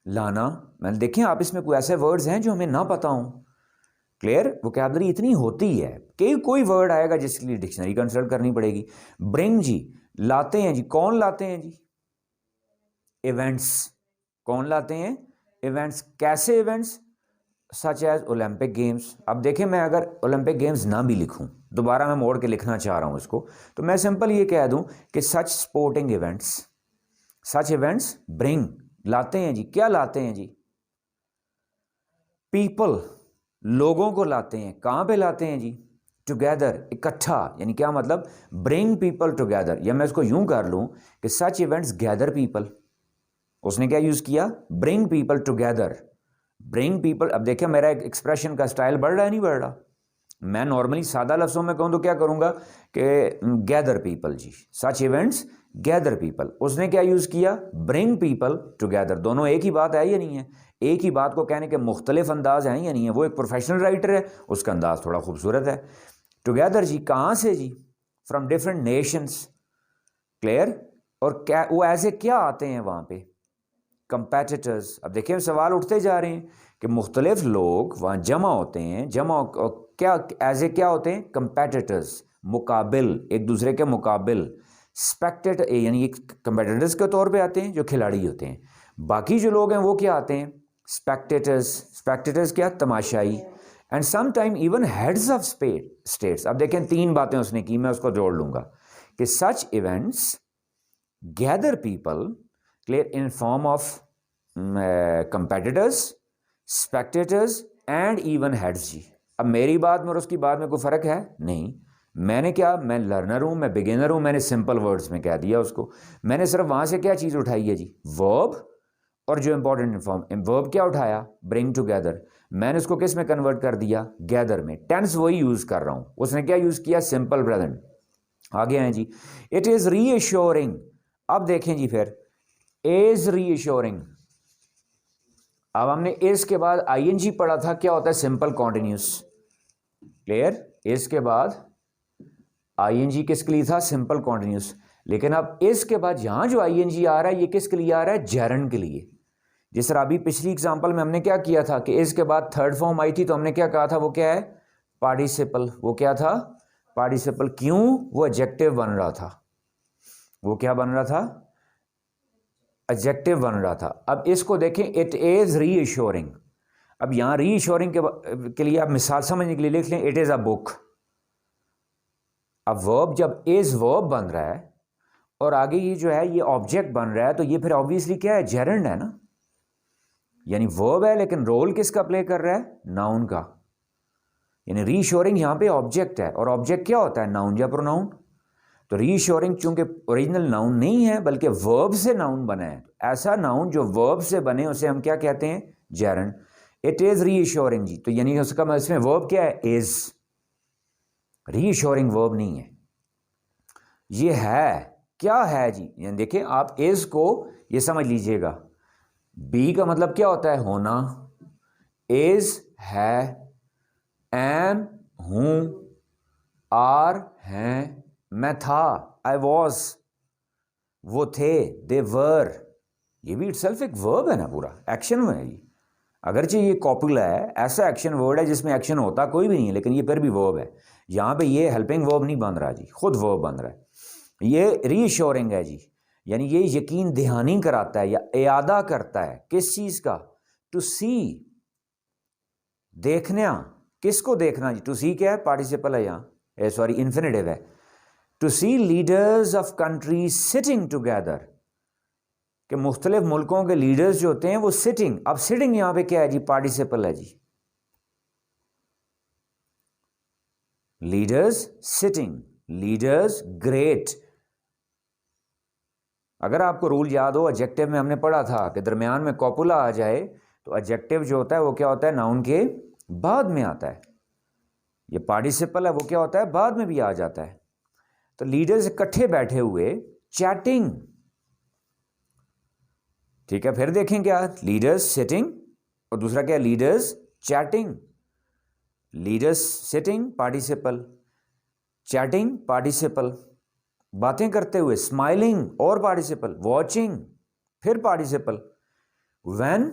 A: लाना। मैंने देखें आप इसमें कोई ऐसे वर्ड्स हैं जो हमें ना पता हो, क्लियर। वोकैबुलरी इतनी होती है कि कोई वर्ड आएगा जिसके लिए डिक्शनरी कंसल्ट करनी पड़ेगी। ब्रिंग जी, लाते हैं जी, कौन लाते हैं जी, इवेंट्स। कौन लाते हैं, इवेंट्स। कैसे events, such as Olympic games. अब देखें मैं अगर ओलंपिक गेम्स ना भी लिखूं, दोबारा मैं मोड़ के लिखना चाह रहा हूं इसको, तो मैं सिंपल ये कह दूं कि such sporting events, such events bring, लाते हैं जी। क्या लाते हैं जी, पीपल, लोगों को लाते हैं। कहां पे लाते हैं जी, टुगेदर, इकट्ठा। यानी क्या मतलब, ब्रिंग पीपल टुगेदर। या मैं इसको यूं कर लूं कि सच इवेंट्स गैदर पीपल। उसने क्या यूज किया, bring people together, bring people. अब देखिए मेरा एक्सप्रेशन का स्टाइल बढ़ रहा है, नहीं बढ़ रहा, मैं नॉर्मली सादा लफ्ज़ों में कहूँ तो क्या करूँगा कि गैदर पीपल जी, सच इवेंट्स गैदर पीपल। उसने क्या यूज़ किया, ब्रिंग पीपल टुगेदर। दोनों एक ही बात है या नहीं है? एक ही बात को कहने के मुख्तलिफ अंदाज हैं या नहीं है? वो एक प्रोफेशनल राइटर है, उसका अंदाज थोड़ा खूबसूरत है। टुगेदर जी कहाँ से जी? From different nations. क्लियर? और क्या वो ऐसे क्या आते हैं वहाँ पे? कंपेटिटर्स। अब देखिए सवाल उठते जा रहे हैं कि मुख्तलिफ लोग वहाँ जमा होते हैं, जमा क्या एज ए क्या होते हैं? कंपेटिटर्स, मुकाबिल, एक दूसरे के मुकाबिल। स्पेक्टेटर यानी एक कंपेटिटर्स के तौर पे आते हैं जो खिलाड़ी होते हैं। बाकी जो लोग हैं वो क्या आते हैं? स्पेक्टेटर्स। स्पेक्टेटर्स क्या? तमाशाई। And some time even heads of states. अब देखें 3 बातें उसने की, मैं उसको जोड़ लूंगा कि such events gather people clear in form of competitors, spectators and even heads जी। अब मेरी बात में और उसकी बात में कोई फ़र्क है? नहीं। मैंने क्या, मैं लर्नर हूँ, मैं बिगिनर हूँ, मैंने सिंपल वर्ड्स में कह दिया उसको। मैंने सिर्फ वहाँ से क्या चीज़ उठाई है जी? वर्ब। और जो इंपॉर्टेंट फॉर्म वर्ब क्या उठाया? Bring together. मैंने उसको किस में कन्वर्ट कर दिया? गैदर में। टेंस वही यूज़ कर रहा हूँ, उसने क्या यूज़ किया? Simple present. आगे आए जी, इट इज़ रीअश्योरिंग। अब देखें जी फिर, इज रीअश्योरिंग। अब हमने इस के बाद आईएनजी पढ़ा था, क्या होता है? Simple continuous. क्लियर? इस के बाद आईएनजी किसके लिए था? Simple continuous. लेकिन अब इसके बाद यहां जो आईएनजी आ रहा है ये किसके लिए आ रहा है? जेरंड के लिए। जिस तरह अभी पिछली एग्जांपल में हमने क्या किया था कि इसके बाद थर्ड फॉर्म आई थी तो हमने क्या कहा था? वो क्या है? पार्टिसिपल। वो क्या था? पार्टिसिपल। क्यों? वो एडजेक्टिव बन रहा था। वो क्या बन रहा था? एडजेक्टिव बन रहा था। अब इसको देखें, इट इज रीअश्योरिंग। अब यहां रीअश्योरिंग के लिए आप मिसाल समझने के लिए लिख लें, इट इज अ बुक। अब वर्ब जब इज वर्ब बन रहा है और आगे ये जो है ये ऑब्जेक्ट बन रहा है तो ये फिर ऑब्वियसली क्या है? जेरंड है ना। यानी वर्ब है लेकिन रोल किसका प्ले कर रहा है? नाउन का। यानी रीअश्योरिंग यहां पे ऑब्जेक्ट है और ऑब्जेक्ट क्या होता है? नाउन या प्रोनाउन। तो रीअश्योरिंग चूंकि ओरिजिनल नाउन नहीं है बल्कि वर्ब से नाउन बना है, तो ऐसा नाउन जो वर्ब से बने उसे हम क्या कहते हैं? जेरंड। इट इज रीअश्योरिंग जी, तो यानी उसका इसमें वर्ब क्या है? इज। रीअश्योरिंग वर्ब नहीं है, ये है। क्या है जी? यानी देखें आप इज को ये समझ लीजिएगा, बी का मतलब क्या होता है? होना। इज है, एम हूं, आर हैं, मैं था, आई वॉज वो थे, दे वर। ये भी इटसेल्फ एक वर्ब है ना, पूरा एक्शन है ये। अगरचे ये कॉपुला है, ऐसा एक्शन वर्ड है जिसमें एक्शन होता कोई भी नहीं है लेकिन ये फिर भी वर्ब है। यहाँ पे ये हेल्पिंग वर्ब नहीं बन रहा जी, खुद वर्ब बन रहा है। ये रीअश्योरिंग है जी, यानी ये यकीन दहानी कराता है या इयादा करता है। किस चीज़ का? टू सी, देखना। किसको देखना जी? टू सी क्या है? पार्टिसिपल है यहाँ, सॉरी इन्फिनेटिव है। To see leaders of countries sitting together, कि मुख्तलिफ मुल्कों के लीडर्स जो होते हैं वो सिटिंग। अब सिटिंग यहां पे क्या है जी? पार्टिसिपल है जी। Leaders sitting, leaders great. अगर आपको रूल याद हो, एडजेक्टिव में हमने पढ़ा था कि दरमियान में कॉपुला आ जाए तो एडजेक्टिव जो होता है वो क्या होता है? नाउन के बाद में आता है। ये पार्टिसिपल है, वो क्या होता है? बाद में भी आ जाता है। तो लीडर्स इकट्ठे बैठे हुए चैटिंग। ठीक है, फिर देखें क्या? लीडर्स सिटिंग और दूसरा क्या? Leaders chatting. Leaders sitting participle, chatting participle, बातें करते हुए स्माइलिंग और पार्टिसिपल, वॉचिंग फिर पार्टिसिपल, व्हेन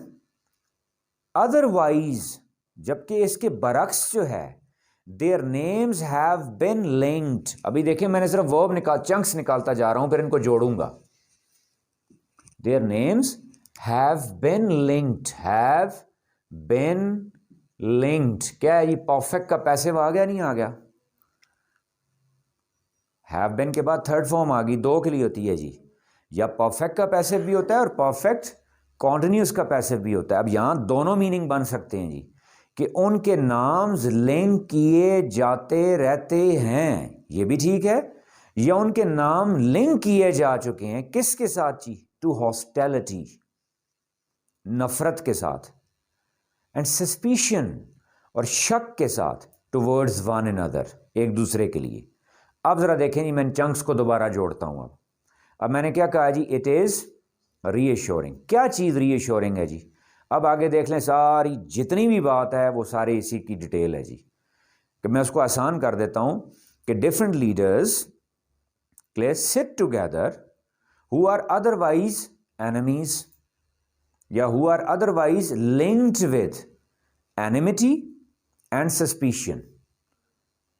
A: अदरवाइज जबकि इसके बरक्स जो है, their names have been linked. अभी देखिए मैंने सिर्फ वर्ब चंक्स निकालता जा रहा हूं, फिर इनको जोड़ूंगा। Their names have been linked, have been linked क्या है? ये परफेक्ट का पैसिव आ गया, नहीं आ गया? हैव बीन के बाद थर्ड फॉर्म आ गई, दो के लिए होती है जी। या परफेक्ट का पैसिव भी होता है और परफेक्ट कॉन्टिन्यूस का पैसिव भी होता है। अब यहां दोनों मीनिंग बन सकते हैं जी, कि उनके नाम्स लिंक किए जाते रहते हैं, ये भी ठीक है। या उनके नाम लिंक किए जा चुके हैं, किसके साथ जी? टू हॉस्टिलिटी, नफरत के साथ, एंड सस्पिशन और शक के साथ। टुवर्ड्स वन अनदर, एक दूसरे के लिए। अब ज़रा देखें जी, मैं चंक्स को दोबारा जोड़ता हूँ। अब मैंने क्या कहा जी, इट इज़ रीएश्योरिंग। क्या चीज़ रीएश्योरिंग है जी? अब आगे देख लें, सारी जितनी भी बात है वो सारी इसी की डिटेल है जी। कि मैं उसको आसान कर देता हूँ कि different leaders clear sit together who are otherwise enemies या who are otherwise linked with enmity and suspicion.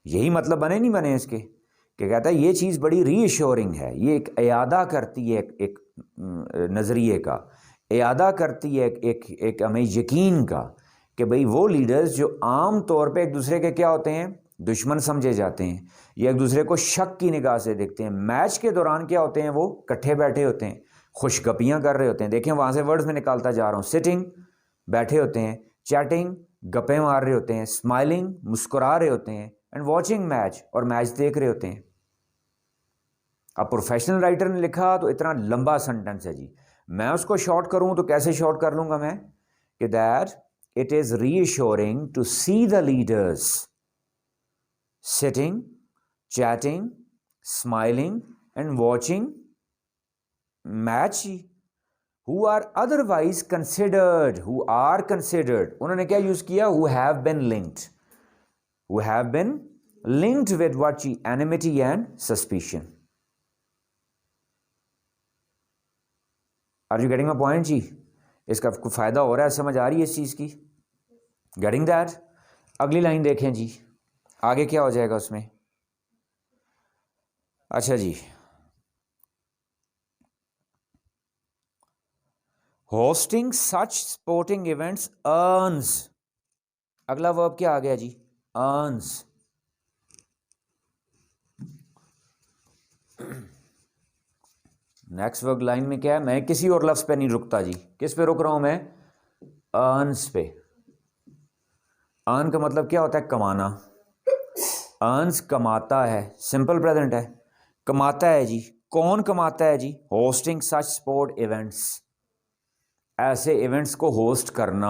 A: यही मतलब बने नहीं बने इसके, कि कहता है ये चीज़ बड़ी रीअश्योरिंग है, ये एक इयादा करती है एक नज़रिए का, इयादा करती है एक हमें यकीन का कि भाई वो लीडर्स जो आम तौर पे एक दूसरे के क्या होते हैं, दुश्मन समझे जाते हैं या एक दूसरे को शक की निगाह से देखते हैं, मैच के दौरान क्या होते हैं, वो इकट्ठे बैठे होते हैं, खुशगपियाँ कर रहे होते हैं। देखें वहाँ से वर्ड्स में निकालता जा रहा हूँ, सिटिंग बैठे होते हैं, चैटिंग गप्पे मार रहे होते हैं, स्माइलिंग मुस्कुरा रहे होते हैं, एंड वॉचिंग मैच और मैच देख रहे होते हैं। अब प्रोफेशनल राइटर ने लिखा तो इतना लंबा सेंटेंस है जी, मैं उसको शॉर्ट करूं तो कैसे शॉर्ट कर लूंगा मैं, कि that it is reassuring to see the leaders sitting, chatting, smiling and watching match who are otherwise considered, who are considered, उन्होंने क्या यूज किया, who have been linked, who have been linked with what ji, enmity and suspicion. Are you getting my point जी? इसका कोई फायदा हो रहा है, समझ आ रही है इस चीज की? Getting that? अगली लाइन देखें जी, आगे क्या हो जाएगा उसमें। अच्छा जी, hosting such sporting events earns, अगला वर्ब क्या आ गया जी, earns। नेक्स्ट वर्ब लाइन में क्या है, मैं किसी और लफ्ज पे नहीं रुकता जी, किस पे रुक रहा हूं मैं, earns पे। earn का मतलब क्या होता है, कमाना। earns कमाता है, सिंपल प्रेजेंट है, कमाता है जी। कौन कमाता है जी, hosting such sport events, ऐसे इवेंट्स को होस्ट करना।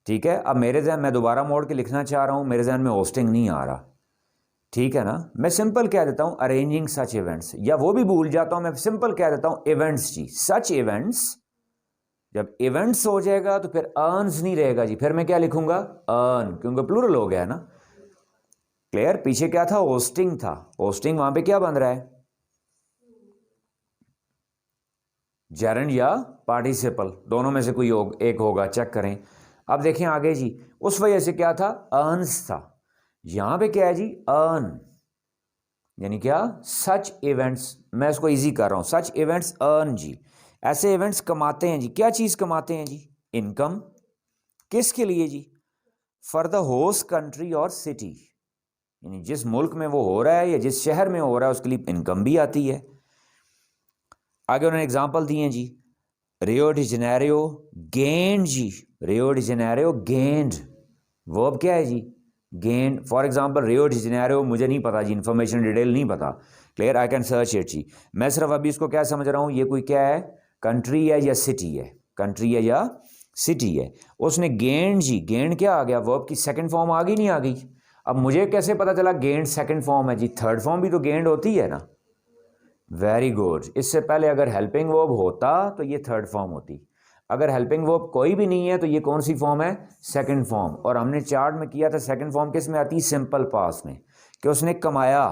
A: ठीक है, अब मेरे जहन, मैं दोबारा मोड़ के लिखना चाह रहा हूं, मेरे जहन में होस्टिंग नहीं आ रहा, ठीक है ना, मैं सिंपल कह देता हूं अरेंजिंग सच इवेंट्स, या वो भी भूल जाता हूं, मैं सिंपल कह देता हूं इवेंट्स जी, सच इवेंट्स। जब इवेंट्स हो जाएगा तो फिर अर्न्स नहीं रहेगा जी, फिर मैं क्या लिखूंगा, अर्न, क्योंकि प्लूरल हो गया ना। क्लियर? पीछे क्या था, होस्टिंग था, होस्टिंग, वहां पे क्या बन रहा है, जेरेंड या पार्टिसिपल, दोनों में से कोई एक होगा, चेक करें। अब देखें आगे जी, उस वजह से क्या था, अर्न्स था। यहां पे क्या है जी, अर्न, यानी क्या, सच इवेंट्स, मैं इसको इजी कर रहा हूं, सच इवेंट्स अर्न जी, ऐसे इवेंट्स कमाते हैं जी। क्या चीज कमाते हैं जी, इनकम। किसके लिए जी, फॉर द होस्ट कंट्री और सिटी, यानी जिस मुल्क में वो हो रहा है या जिस शहर में हो रहा है उसके लिए इनकम भी आती है। आगे उन्होंने एग्जाम्पल दिए जी, रियो डी जेनेरियो गेंड जी, Rio de Janeiro gained, verb क्या है जी, gained. For example Rio de Janeiro, मुझे नहीं पता जी, इंफॉर्मेशन डिटेल नहीं पता, clear, I can search it जी। मैं सिर्फ अभी इसको क्या समझ रहा हूँ, ये कोई क्या है, कंट्री है या सिटी है, कंट्री है या सिटी है। उसने गेंड जी, गेंड क्या आ गया, वर्ब की सेकंड फॉर्म आ गई नहीं आ गई। अब मुझे कैसे पता चला गेंड सेकंड फॉर्म है जी, थर्ड फॉर्म भी तो गेंड होती है ना। वेरी गुड, इससे पहले अगर हेल्पिंग वर्ब होता तो ये थर्ड फॉर्म होती, अगर हेल्पिंग वर्ब कोई भी नहीं है तो ये कौन सी फॉर्म है, सेकंड फॉर्म। और हमने चार्ट में किया था सेकंड फॉर्म किस में आती, सिंपल पास में, कि उसने कमाया,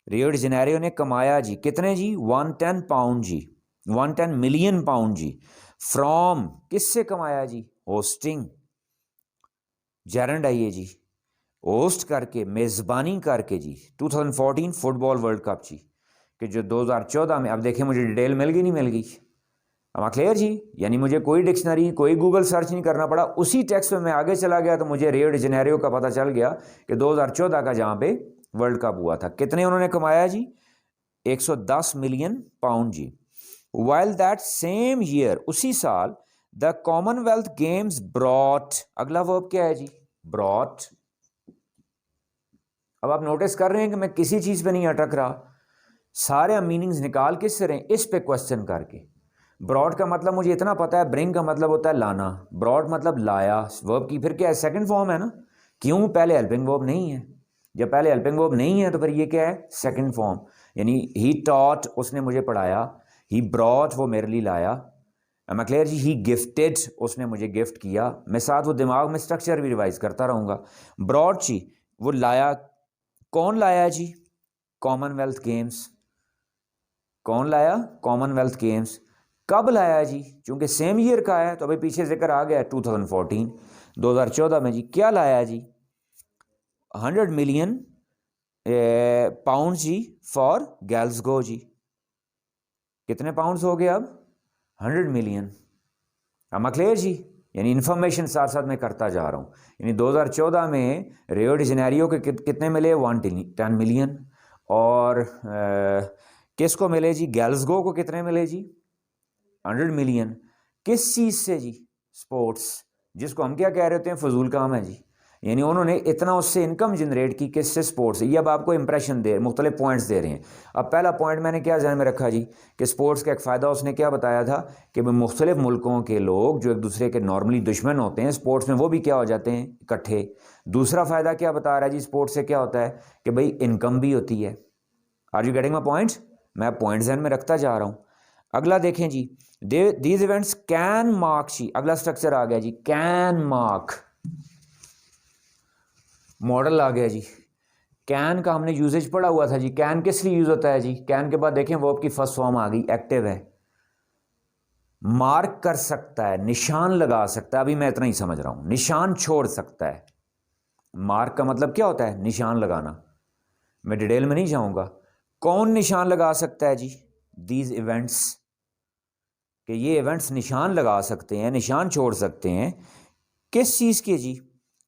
A: रियो डी जेनेरियो ने कमाया जी, कितने जी, 110 पाउंड जी, 110 मिलियन पाउंड जी, फ्रॉम, किससे कमाया जी, होस्टिंग, जेरेंड आई है जी, होस्ट करके, मेजबानी करके जी, 2014 फुटबॉल वर्ल्ड कप जी, कि जो 2014 में, अब देखें मुझे डिटेल मिल गई नहीं मिल गई, अब क्लियर जी, यानी मुझे कोई डिक्शनरी कोई गूगल सर्च नहीं करना पड़ा, उसी टेक्स्ट में मैं आगे चला गया तो मुझे रियो डी जेनेरियो का पता चल गया कि 2014 का जहां पे वर्ल्ड कप हुआ था, कितने उन्होंने कमाया जी, 110 मिलियन पाउंड जी। वाइल दैट सेम ईयर, उसी साल, द कॉमनवेल्थ गेम्स ब्रॉट, अगला वर्ब क्या है जी, ब्रॉट। अब आप नोटिस कर रहे हैं कि मैं किसी चीज पे नहीं अटक रहा, सारे मीनिंग्स निकाल किस से रहे हैं, इस पे क्वेश्चन करके। ब्रॉड का मतलब मुझे इतना पता है, ब्रिंग का मतलब होता है लाना, ब्रॉड मतलब लाया, वर्ब की फिर क्या है, सेकंड फॉर्म है ना, क्यों? पहले हेल्पिंग वर्ब नहीं है। जब पहले हेल्पिंग वर्ब नहीं है तो फिर ये क्या है? Second form. यानी ही टॉट, उसने मुझे पढ़ाया, ही ब्रॉट, वो मेरे लिए लाया, एम आई क्लियर जी? ही गिफ्टेड, उसने मुझे गिफ्ट किया। मैं साथ वो दिमाग में स्ट्रक्चर भी रिवाइज करता रहूँगा। ब्रॉट जी, वो लाया, कौन लाया जी? Commonwealth games. कौन लाया? Commonwealth games. कब लाया जी? चूंकि सेम ईयर का है तो अभी पीछे जिक्र आ गया 2014, 2014 में जी। क्या लाया जी? 100 मिलियन पाउंड जी फॉर गैल्सगो जी। कितने पाउंड्स हो गए अब? 100 मिलियन। अब क्लियर जी? यानी इन्फॉर्मेशन साथ साथ मैं करता जा रहा हूँ। यानी 2014 में रियो डी जेनेरियो के कितने मिले? 110 मिलियन। और किसको मिले जी? गैल्सगो को कितने मिले जी? 100 मिलियन। किस चीज़ से जी? स्पोर्ट्स, जिसको हम क्या कह रहे होते हैं? फजूल काम है जी। यानी उन्होंने इतना उससे इनकम जनरेट की, किससे? स्पोर्ट्स से। ये अब आपको इंप्रेशन दे, मुख्तलिफ पॉइंट्स दे रहे हैं। अब पहला पॉइंट मैंने क्या ध्यान में रखा जी कि स्पोर्ट्स का एक फ़ायदा उसने क्या बताया था कि मुख्तलिफ मुल्कों के लोग जो एक दूसरे के नॉर्मली दुश्मन होते हैं, स्पोर्ट्स में वो भी क्या हो जाते हैं? इकट्ठे। दूसरा फ़ायदा क्या बता रहा है जी? स्पोर्ट्स से क्या होता है कि भाई इनकम भी होती है। Are you getting my point? मैं पॉइंट ध्यान में रखता जा रहा हूँ। अगला देखें जी, दीज इवेंट्स कैन मार्क जी। अगला स्ट्रक्चर आ गया जी, कैन मार्क। मॉडल आ गया जी। कैन का हमने यूजेज पढ़ा हुआ था जी। कैन किस लिए यूज होता है जी? कैन के बाद देखें वर्ब की फर्स्ट फॉर्म आ गई, एक्टिव है। मार्क कर सकता है, निशान लगा सकता है। अभी मैं इतना ही समझ रहा हूं, निशान छोड़ सकता है। मार्क का मतलब क्या होता है? निशान लगाना। मैं डिटेल में नहीं जाऊंगा। कौन निशान लगा सकता है जी? दीज इवेंट्स, कि ये इवेंट्स निशान लगा सकते हैं, निशान छोड़ सकते हैं। किस चीज के जी?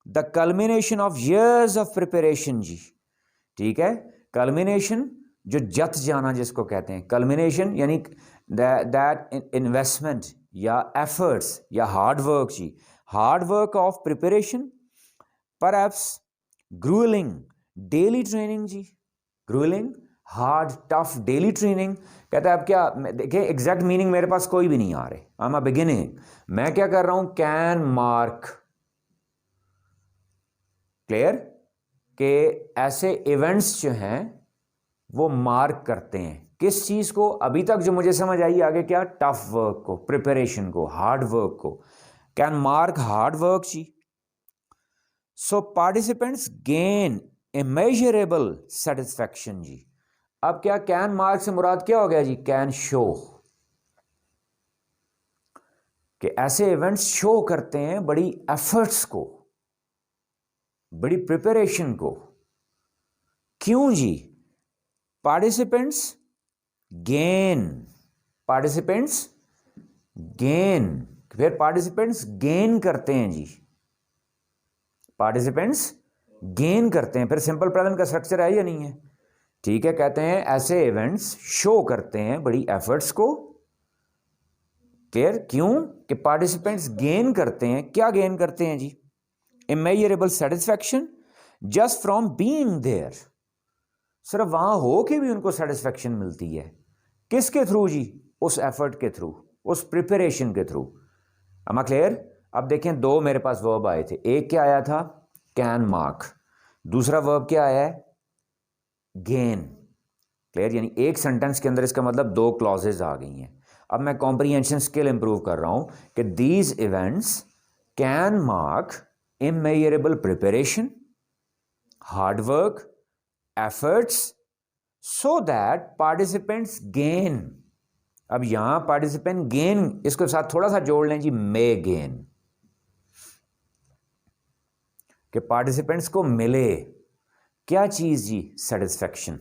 A: The culmination of years of preparation जी। ठीक है, कल्मिनेशन, जो जत जाना जिसको कहते हैं, कल्मिनेशन यानी दैट इन्वेस्टमेंट या एफर्ट्स या हार्ड वर्क जी। Hard work of preparation, perhaps gruelling daily training जी। Gruelling, hard tough daily training. कहता है अब क्या, देखिए एग्जैक्ट मीनिंग मेरे पास कोई भी नहीं आ रहे, आई एम अ बिगिनिंग। मैं क्या कर रहा हूं? Can mark. क्लियर? कि ऐसे इवेंट्स जो हैं वो मार्क करते हैं किस चीज को? अभी तक जो मुझे समझ आई, आगे क्या? टफ वर्क को, प्रिपरेशन को, हार्ड वर्क को। कैन मार्क हार्ड वर्क जी। So participants gain immeasurable satisfaction जी। अब क्या कैन मार्क से मुराद क्या हो गया जी? कैन शो, कि ऐसे इवेंट्स शो करते हैं बड़ी एफर्ट्स को, बड़ी प्रिपरेशन को। क्यों जी? पार्टिसिपेंट्स गेन, पार्टिसिपेंट्स गेन, फिर पार्टिसिपेंट्स गेन करते हैं जी। पार्टिसिपेंट्स गेन करते हैं, फिर सिंपल प्रेजेंट का स्ट्रक्चर है या नहीं है? ठीक है, कहते हैं ऐसे इवेंट्स शो करते हैं बड़ी एफर्ट्स को। क्लियर? क्यों? कि पार्टिसिपेंट्स गेन करते हैं, क्या गेन करते हैं जी? Immeasurable satisfaction just from being there. सिर्फ वहां हो के भी उनको सेटिस्फैक्शन मिलती है। किसके थ्रू जी? उस एफर्ट के थ्रू, उस प्रिपरेशन के थ्रू। am I clear? अब देखें, दो मेरे पास वर्ब आए थे। एक क्या आया था? Can mark. दूसरा वर्ब क्या आया है? गेन। क्लियर? यानी एक सेंटेंस के अंदर इसका मतलब दो क्लॉजेज आ गई हैं। अब मैं कॉम्प्रीहेंशन स्किल इंप्रूव कर रहा हूं कि these events can mark immeasurable preparation, hard work, efforts, so that participants gain. अब यहां पार्टिसिपेंट गेन, इसके साथ थोड़ा सा जोड़ लें जी, मे गेन, कि पार्टिसिपेंट्स को मिले क्या चीज जी? सेटिस्फैक्शन।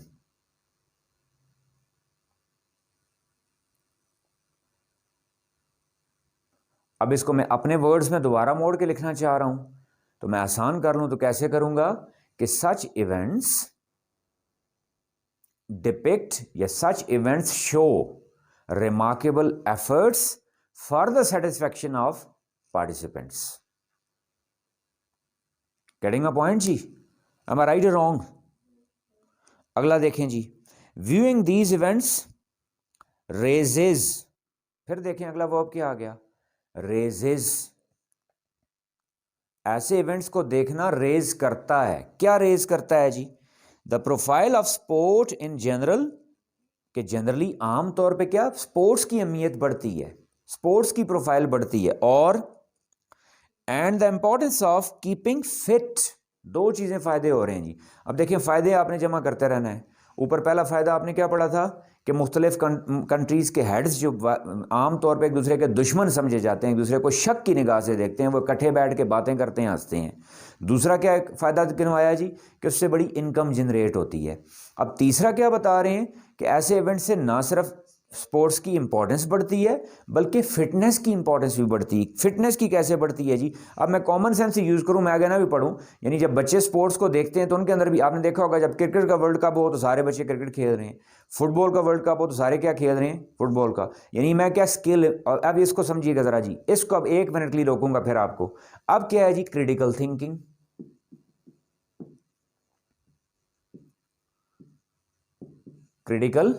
A: अब इसको मैं अपने वर्ड्स में दोबारा मोड़ के लिखना चाह रहा हूं, तो मैं आसान कर लूं तो कैसे करूंगा कि सच इवेंट्स डिपिक्ट या such events show remarkable efforts for the satisfaction of participants. Getting a point जी? एम आई राइट और रॉन्ग? अगला देखें जी, व्यूइंग दीज इवेंट्स रेजेज। फिर देखें अगला वर्ब क्या आ गया? रेजेज ऐसे इवेंट्स को देखना रेज करता है। क्या रेज करता है जी? The profile of sport in general, कि जनरली आम तौर पे क्या स्पोर्ट्स की अहमियत बढ़ती है, स्पोर्ट्स की प्रोफाइल बढ़ती है, और and the importance of keeping fit. दो चीजें फायदे हो रहे हैं जी। अब देखिए फायदे आपने जमा करते रहना है। ऊपर पहला फायदा आपने क्या पढ़ा था कि मुख्तलिफ कंट्रीज के हेड्स जो आम तौर पे एक दूसरे के दुश्मन समझे जाते हैं, एक दूसरे को शक की निगाह से देखते हैं, वो इकट्ठे बैठ के बातें करते हैं, हंसते हैं। दूसरा क्या फ़ायदा गिनवाया जी कि उससे बड़ी इनकम जनरेट होती है। अब तीसरा क्या बता रहे हैं कि ऐसे इवेंट से ना सिर्फ स्पोर्ट्स की इंपॉर्टेंस बढ़ती है बल्कि फिटनेस की इंपॉर्टेंस भी बढ़ती है। फिटनेस की कैसे बढ़ती है जी? अब मैं कॉमन सेंस यूज़ करूं, मैं आगे ना भी पढ़ूं, यानी जब बच्चे स्पोर्ट्स को देखते हैं तो उनके अंदर भी आपने देखा होगा, जब क्रिकेट का वर्ल्ड कप हो तो सारे बच्चे क्रिकेट खेल रहे हैं, फुटबॉल का वर्ल्ड कप हो तो सारे क्या खेल रहे हैं, फुटबॉल का। यानी मैं क्या स्किल, अब इसको समझिएगा ज़रा जी, इसको अब 1 मिनट के लिए रोकूंगा फिर आपको। अब क्या है जी? Critical thinking. क्रिटिकल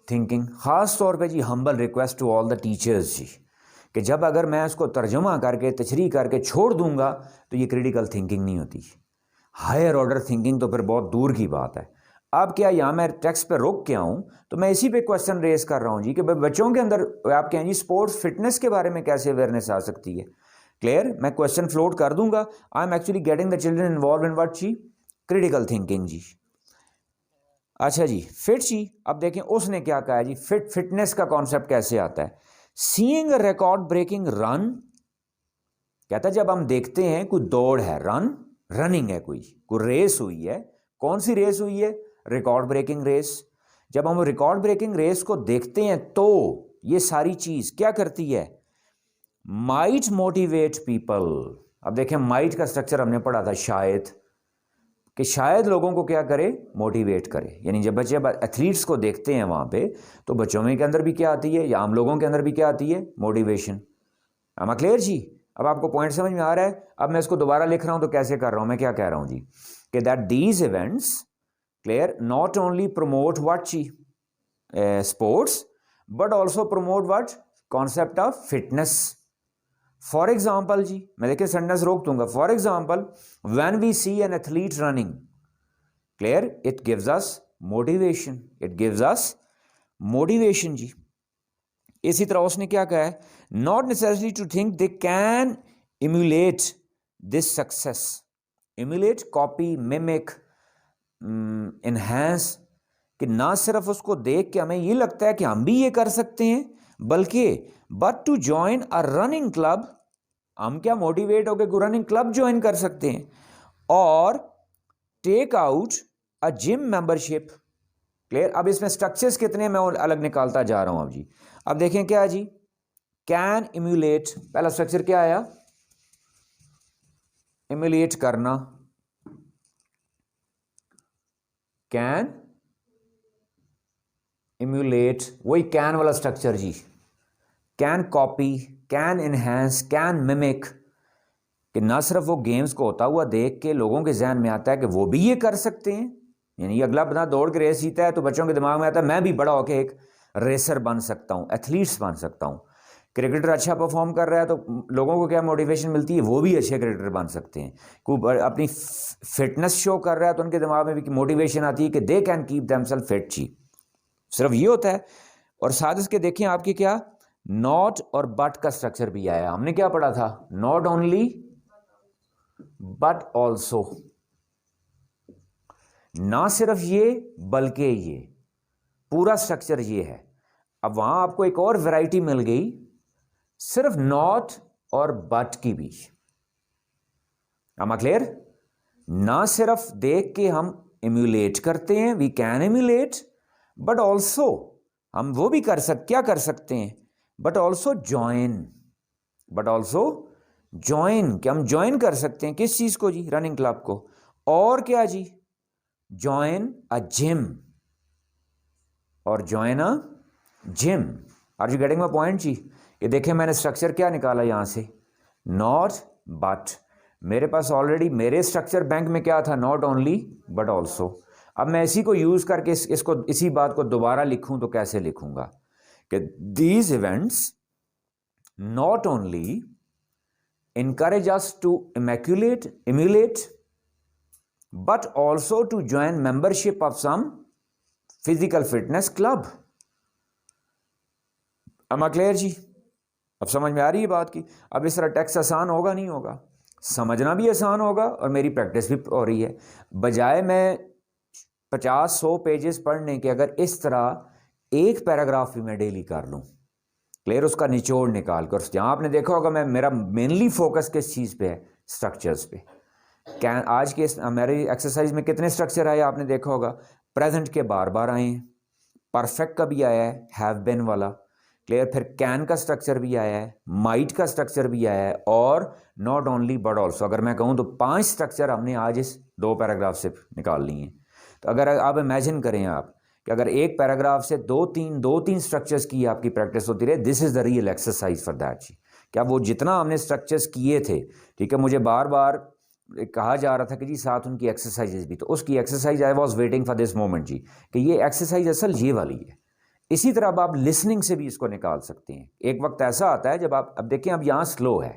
A: थिंकिंग, ख़ास तौर पे जी humble request to all the teachers जी, कि जब अगर मैं उसको तर्जुमा करके तशरीह करके छोड़ दूंगा तो ये क्रिटिकल थिंकिंग नहीं होती। हायर ऑर्डर थिंकिंग तो फिर बहुत दूर की बात है। अब क्या यहाँ मैं टेक्स्ट पे रोक के आऊँ तो मैं इसी पे क्वेश्चन रेज कर रहा हूँ जी कि बच्चों के अंदर आप कहें जी स्पोर्ट्स फिटनेस के बारे में कैसे अवेयरनेस आ सकती है। क्लियर? मैं क्वेश्चन फ्लोट कर दूंगा। I am actually getting the children involve in what जी? क्रिटिकल थिंकिंग जी। अच्छा जी, फिट जी, अब देखें उसने क्या कहा जी, फिटनेस का कॉन्सेप्ट कैसे आता है। Seeing a record breaking run, कहता है जब हम देखते हैं कोई दौड़ है, रनिंग है, कोई रेस हुई है, कौन सी रेस हुई है? Record breaking race. जब हम रिकॉर्ड ब्रेकिंग रेस को देखते हैं तो ये सारी चीज क्या करती है? Might motivate people. अब देखें माइट का स्ट्रक्चर हमने पढ़ा था शायद, कि शायद लोगों को क्या करे? मोटिवेट करे। यानी जब बच्चे एथलीट्स को देखते हैं वहाँ पे तो बच्चों में के अंदर भी क्या आती है, या आम लोगों के अंदर भी क्या आती है? मोटिवेशन। am I क्लियर जी? अब आपको पॉइंट समझ में आ रहा है? अब मैं इसको दोबारा लिख रहा हूँ तो कैसे कर रहा हूँ, मैं क्या कह रहा हूँ जी, कि that these events, clear, not only promote what जी sports but also promote what? Concept of fitness. For example जी, मैं देखिए सेंटेंस रोक दूंगा। For example, when we see an athlete running, clear, it gives us motivation, it gives us motivation जी। इसी तरह उसने क्या कहा है? Not necessary to think they can emulate this success. Emulate, copy, mimic, enhance, कि ना सिर्फ उसको देख के हमें ये लगता है कि हम भी ये कर सकते हैं, बल्कि but to join a running club, हम क्या मोटिवेट होकर रनिंग क्लब ज्वाइन कर सकते हैं, और take out a gym membership. Clear? अब इसमें स्ट्रक्चर्स कितने मैं अलग निकालता जा रहा हूं अब जी। अब देखें क्या जी, कैन इम्यूलेट, पहला स्ट्रक्चर क्या आया? इम्यूलेट करना, कैन इम्यूलेट, वही कैन वाला स्ट्रक्चर जी। Can copy, can enhance, can mimic, कि ना सिर्फ वो गेम्स को होता हुआ देख के लोगों के जहन में आता है कि वो भी ये कर सकते हैं। यानी अगला बंदा दौड़ के रेस जीता है तो बच्चों के दिमाग में आता है मैं भी बड़ा होकर एक रेसर बन सकता हूँ, एथलीट्स बन सकता हूँ। क्रिकेटर अच्छा परफॉर्म कर रहा है तो लोगों को क्या मोटिवेशन मिलती है? वो भी अच्छे क्रिकेटर बन सकते हैं। कोई अपनी फिटनेस शो कर रहा है तो उनके दिमाग में भी मोटिवेशन आती है कि they can keep themselves fit जी। सिर्फ ये होता है। और साथ इसके देखें आपके क्या नॉट और बट का स्ट्रक्चर भी आया। हमने क्या पढ़ा था? नॉट ओनली बट ऑल्सो, ना सिर्फ ये बल्कि ये, पूरा स्ट्रक्चर ये है। अब वहां आपको एक और वैरायटी मिल गई सिर्फ नॉट और बट की भी। क्लियर? ना सिर्फ देख के हम इम्यूलेट करते हैं, we can emulate, but also हम वो भी कर सकते, क्या कर सकते हैं? But also join, but also join, कि हम ज्वाइन कर सकते हैं किस चीज को जी? रनिंग क्लब को। और क्या जी? ज्वाइन अ जिम, और join a gym. Are you getting my point जी? ये देखें मैंने स्ट्रक्चर क्या निकाला यहां से, नॉट बट। मेरे पास ऑलरेडी मेरे स्ट्रक्चर बैंक में क्या था? Not only but also. अब मैं इसी को यूज करके इसको इसी बात को दोबारा लिखूं तो कैसे लिखूंगा कि these events not only encourage us to emulate, but also to join membership of some physical fitness club. am I clear जी? अब समझ में आ रही है बात की? अब इस तरह टेक्स्ट आसान होगा नहीं होगा, समझना भी आसान होगा और मेरी प्रैक्टिस भी हो रही है। बजाय मैं 50-100 पेजेस पढ़ने के, अगर इस तरह एक पैराग्राफ भी मैं डेली कर लूँ, क्लियर, उसका निचोड़ निकाल कर, जहाँ आपने देखा होगा मैं, मेरा मेनली फोकस किस चीज़ पे है? स्ट्रक्चर्स पे। आज के मेरी एक्सरसाइज में कितने स्ट्रक्चर आए आपने देखा होगा? प्रेजेंट के बार बार आए हैं, परफेक्ट का भी आया है, हैव बिन वाला, क्लियर, फिर कैन का स्ट्रक्चर भी आया है, माइट का स्ट्रक्चर भी आया है, और नॉट ओनली बट ऑल्सो। अगर मैं कहूँ तो 5 स्ट्रक्चर हमने आज इस 2 पैराग्राफ से निकाल लिए हैं। तो अगर आप इमेजिन करें आप कि अगर एक पैराग्राफ से 2-3 स्ट्रक्चर्स की आपकी प्रैक्टिस होती रहे, this is the real exercise for that जी। क्या वो जितना हमने स्ट्रक्चर्स किए थे, ठीक है, मुझे बार बार कहा जा रहा था कि जी साथ उनकी एक्सरसाइजेज भी, तो उसकी exercise I was waiting for this moment जी, कि ये एक्सरसाइज असल ये वाली है। इसी तरह अब आप लिसनिंग से भी इसको निकाल सकते हैं। एक वक्त ऐसा आता है जब आप, अब देखें, अब यहाँ स्लो है,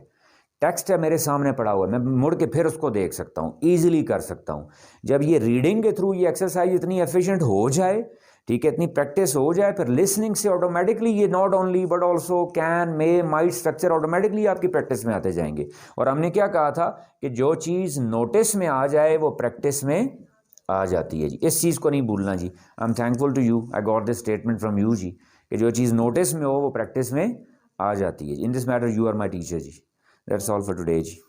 A: टेक्स्ट है मेरे सामने पड़ा हुआ है, मैं मुड़ के फिर उसको देख सकता हूँ, ईजिली कर सकता हूँ। जब ये रीडिंग के थ्रू ये एक्सरसाइज इतनी एफिशिएंट हो जाए, ठीक है, इतनी प्रैक्टिस हो जाए, फिर लिसनिंग से ऑटोमेटिकली ये not only but also can, may, might structure automatically आपकी प्रैक्टिस में आते जाएंगे। और हमने क्या कहा था कि जो चीज़ नोटिस में आ जाए वो प्रैक्टिस में आ जाती है जी, इस चीज़ को नहीं भूलना जी। I am thankful to you, I got this statement from you जी, कि जो चीज़ नोटिस में हो वो प्रैक्टिस में आ जाती है। In this matter you are my teacher जी। That's all for today ji.